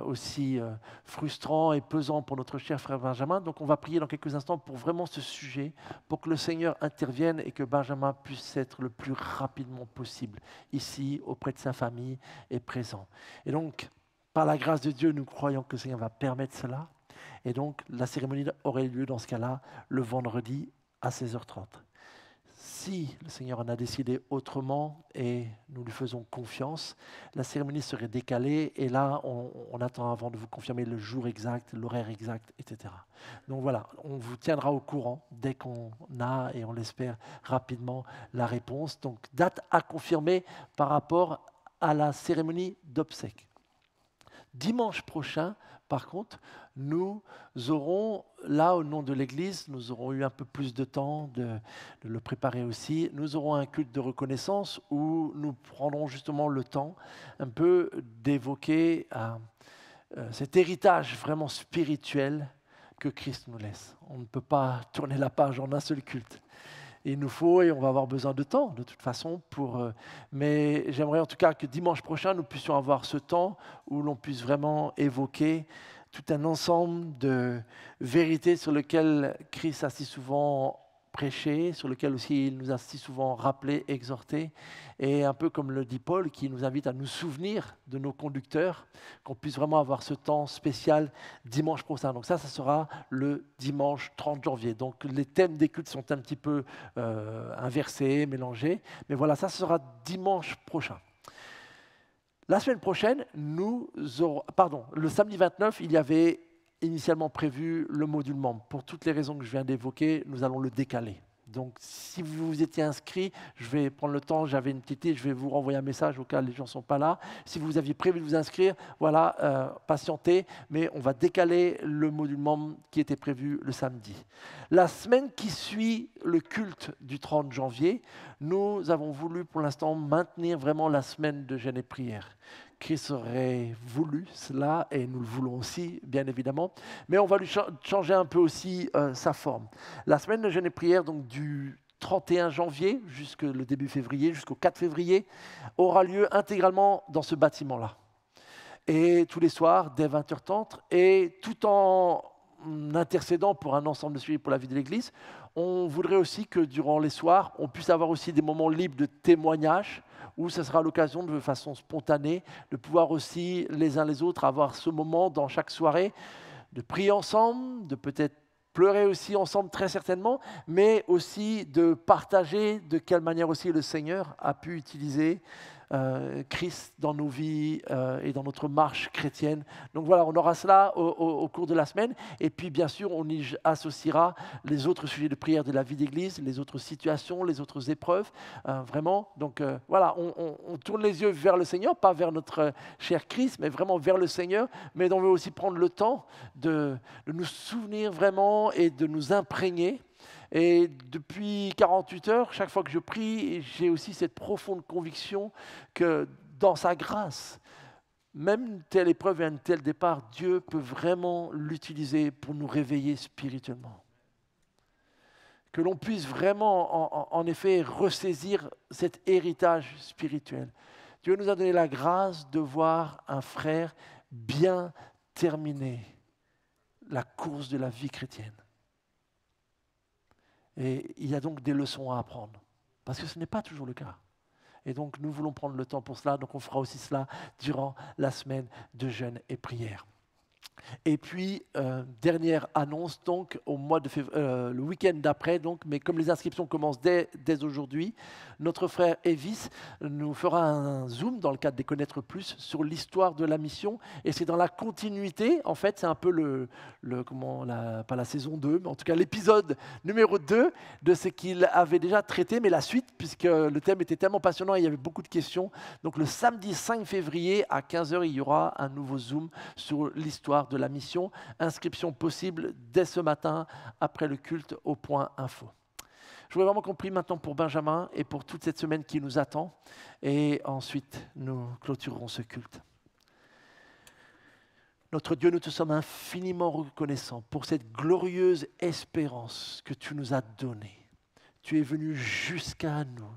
aussi frustrant et pesant pour notre cher frère Benjamin. Donc on va prier dans quelques instants pour vraiment ce sujet, pour que le Seigneur intervienne et que Benjamin puisse être le plus rapidement possible ici, auprès de sa famille et présent. Et donc, par la grâce de Dieu, nous croyons que le Seigneur va permettre cela. Et donc, la cérémonie aurait lieu dans ce cas-là le vendredi à 16h30. si le Seigneur en a décidé autrement et nous lui faisons confiance, la cérémonie serait décalée et là, on attend avant de vous confirmer le jour exact, l'horaire exact, etc. Donc voilà, on vous tiendra au courant dès qu'on a, et on l'espère rapidement, la réponse. Donc date à confirmer par rapport à la cérémonie d'obsèques. Dimanche prochain, par contre, nous aurons, là au nom de l'Église, nous aurons eu un peu plus de temps de le préparer aussi. Nous aurons un culte de reconnaissance où nous prendrons justement le temps un peu d'évoquer cet héritage vraiment spirituel que Christ nous laisse. On ne peut pas tourner la page en un seul culte. Il nous faut, et on va avoir besoin de temps de toute façon, mais j'aimerais en tout cas que dimanche prochain, nous puissions avoir ce temps où l'on puisse vraiment évoquer tout un ensemble de vérités sur lesquelles Christ a si souvent prêché, sur lesquelles aussi il nous a si souvent rappelé, exhorté, et un peu comme le dit Paul, qui nous invite à nous souvenir de nos conducteurs, qu'on puisse vraiment avoir ce temps spécial dimanche prochain. Donc ça sera le dimanche 30 janvier. Donc les thèmes des cultes sont un petit peu inversés, mélangés, mais voilà, ça sera dimanche prochain. La semaine prochaine, le samedi 29, il y avait initialement prévu le module membre. Pour toutes les raisons que je viens d'évoquer, nous allons le décaler. Donc, si vous vous étiez inscrit, je vais prendre le temps, j'avais une petite idée, je vais vous renvoyer un message au cas où les gens ne sont pas là. Si vous aviez prévu de vous inscrire, voilà, patientez, mais on va décaler le module membre qui était prévu le samedi. La semaine qui suit le culte du 30 janvier, nous avons voulu pour l'instant maintenir vraiment la semaine de jeûne et prière. Christ aurait voulu cela, et nous le voulons aussi, bien évidemment, mais on va lui changer un peu aussi sa forme. La semaine de jeûne et prière, donc du 31 janvier jusqu'au début février, jusqu'au 4 février, aura lieu intégralement dans ce bâtiment-là. Et tous les soirs, dès 20h30, et tout en intercédant pour un ensemble de suivi pour la vie de l'Église, on voudrait aussi que durant les soirs, on puisse avoir aussi des moments libres de témoignage, où ce sera l'occasion de façon spontanée de pouvoir aussi les uns les autres avoir ce moment dans chaque soirée, de prier ensemble, de peut-être pleurer aussi ensemble très certainement, mais aussi de partager de quelle manière aussi le Seigneur a pu utiliser Christ dans nos vies et dans notre marche chrétienne. Donc voilà, on aura cela au cours de la semaine. Et puis bien sûr, on y associera les autres sujets de prière de la vie d'Église, les autres situations, les autres épreuves. Vraiment, donc voilà, on tourne les yeux vers le Seigneur, pas vers notre cher Christ, mais vraiment vers le Seigneur. Mais on veut aussi prendre le temps de nous souvenir vraiment et de nous imprégner. Et depuis 48 heures, chaque fois que je prie, j'ai aussi cette profonde conviction que dans sa grâce, même une telle épreuve et un tel départ, Dieu peut vraiment l'utiliser pour nous réveiller spirituellement. Que l'on puisse vraiment, en effet, ressaisir cet héritage spirituel. Dieu nous a donné la grâce de voir un frère bien terminer la course de la vie chrétienne. Et il y a donc des leçons à apprendre, parce que ce n'est pas toujours le cas. Et donc nous voulons prendre le temps pour cela, donc on fera aussi cela durant la semaine de jeûne et prière. Et puis, dernière annonce, donc, au mois de le week-end d'après, donc, mais comme les inscriptions commencent dès aujourd'hui, notre frère Evis nous fera un zoom dans le cadre des Connaître Plus sur l'histoire de la mission. Et c'est dans la continuité, en fait, c'est un peu pas la saison 2, mais en tout cas l'épisode numéro 2 de ce qu'il avait déjà traité, mais la suite, puisque le thème était tellement passionnant et il y avait beaucoup de questions. Donc le samedi 5 février à 15h, il y aura un nouveau zoom sur l'histoire de la mission. Inscription possible dès ce matin après le culte au point info. Je voudrais vraiment qu'on prie maintenant pour Benjamin et pour toute cette semaine qui nous attend. Et ensuite, nous clôturerons ce culte. Notre Dieu, nous te sommes infiniment reconnaissants pour cette glorieuse espérance que tu nous as donnée. Tu es venu jusqu'à nous.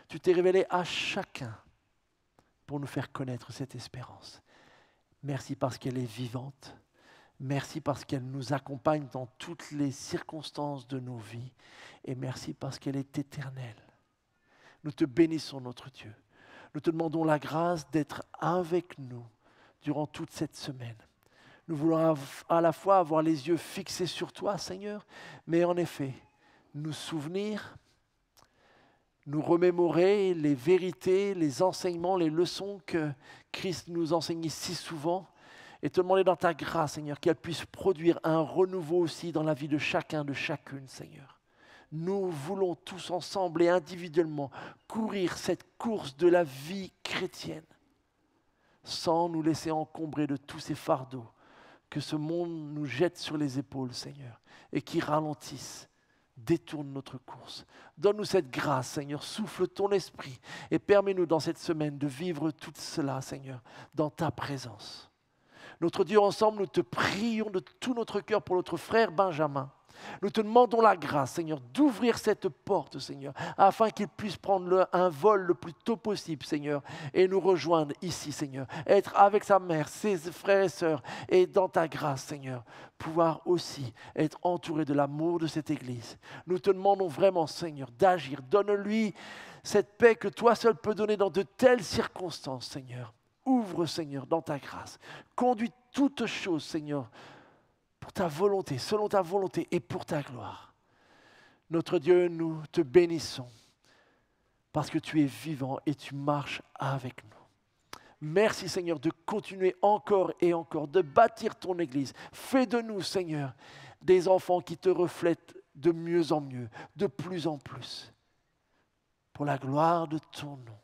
Tu t'es révélé à chacun pour nous faire connaître cette espérance. Merci parce qu'elle est vivante. Merci parce qu'elle nous accompagne dans toutes les circonstances de nos vies. Et merci parce qu'elle est éternelle. Nous te bénissons, notre Dieu. Nous te demandons la grâce d'être avec nous durant toute cette semaine. Nous voulons à la fois avoir les yeux fixés sur toi, Seigneur, mais en effet, nous souvenir nous remémorer les vérités, les enseignements, les leçons que Christ nous enseignait si souvent, et te demander dans ta grâce, Seigneur, qu'elle puisse produire un renouveau aussi dans la vie de chacun, de chacune, Seigneur. Nous voulons tous ensemble et individuellement courir cette course de la vie chrétienne sans nous laisser encombrer de tous ces fardeaux que ce monde nous jette sur les épaules, Seigneur, et qui ralentissent, détournent notre course. Donne-nous cette grâce, Seigneur, souffle ton esprit et permets-nous dans cette semaine de vivre tout cela, Seigneur, dans ta présence. Notre Dieu, ensemble, nous te prions de tout notre cœur pour notre frère Benjamin. Nous te demandons la grâce, Seigneur, d'ouvrir cette porte, Seigneur, afin qu'il puisse prendre un vol le plus tôt possible, Seigneur, et nous rejoindre ici, Seigneur. Être avec sa mère, ses frères et sœurs, et dans ta grâce, Seigneur, pouvoir aussi être entouré de l'amour de cette Église. Nous te demandons vraiment, Seigneur, d'agir. Donne-lui cette paix que toi seul peux donner dans de telles circonstances, Seigneur. Ouvre, Seigneur, dans ta grâce. Conduis toutes choses, Seigneur, pour ta volonté, selon ta volonté et pour ta gloire. Notre Dieu, nous te bénissons parce que tu es vivant et tu marches avec nous. Merci, Seigneur, de continuer encore et encore, de bâtir ton Église. Fais de nous, Seigneur, des enfants qui te reflètent de mieux en mieux, de plus en plus. Pour la gloire de ton nom,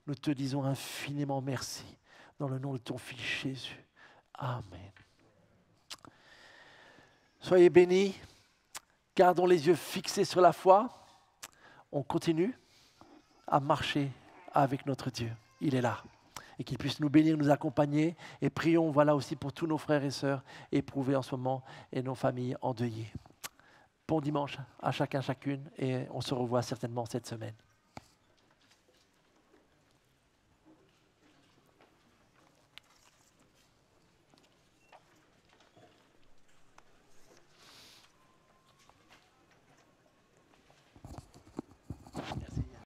nous te disons infiniment merci. Dans le nom de ton Fils Jésus. Amen. Soyez bénis. Gardons les yeux fixés sur la foi. On continue à marcher avec notre Dieu. Il est là. Et qu'il puisse nous bénir, nous accompagner. Et prions, voilà aussi pour tous nos frères et sœurs éprouvés en ce moment et nos familles endeuillées. Bon dimanche à chacun, chacune. Et on se revoit certainement cette semaine.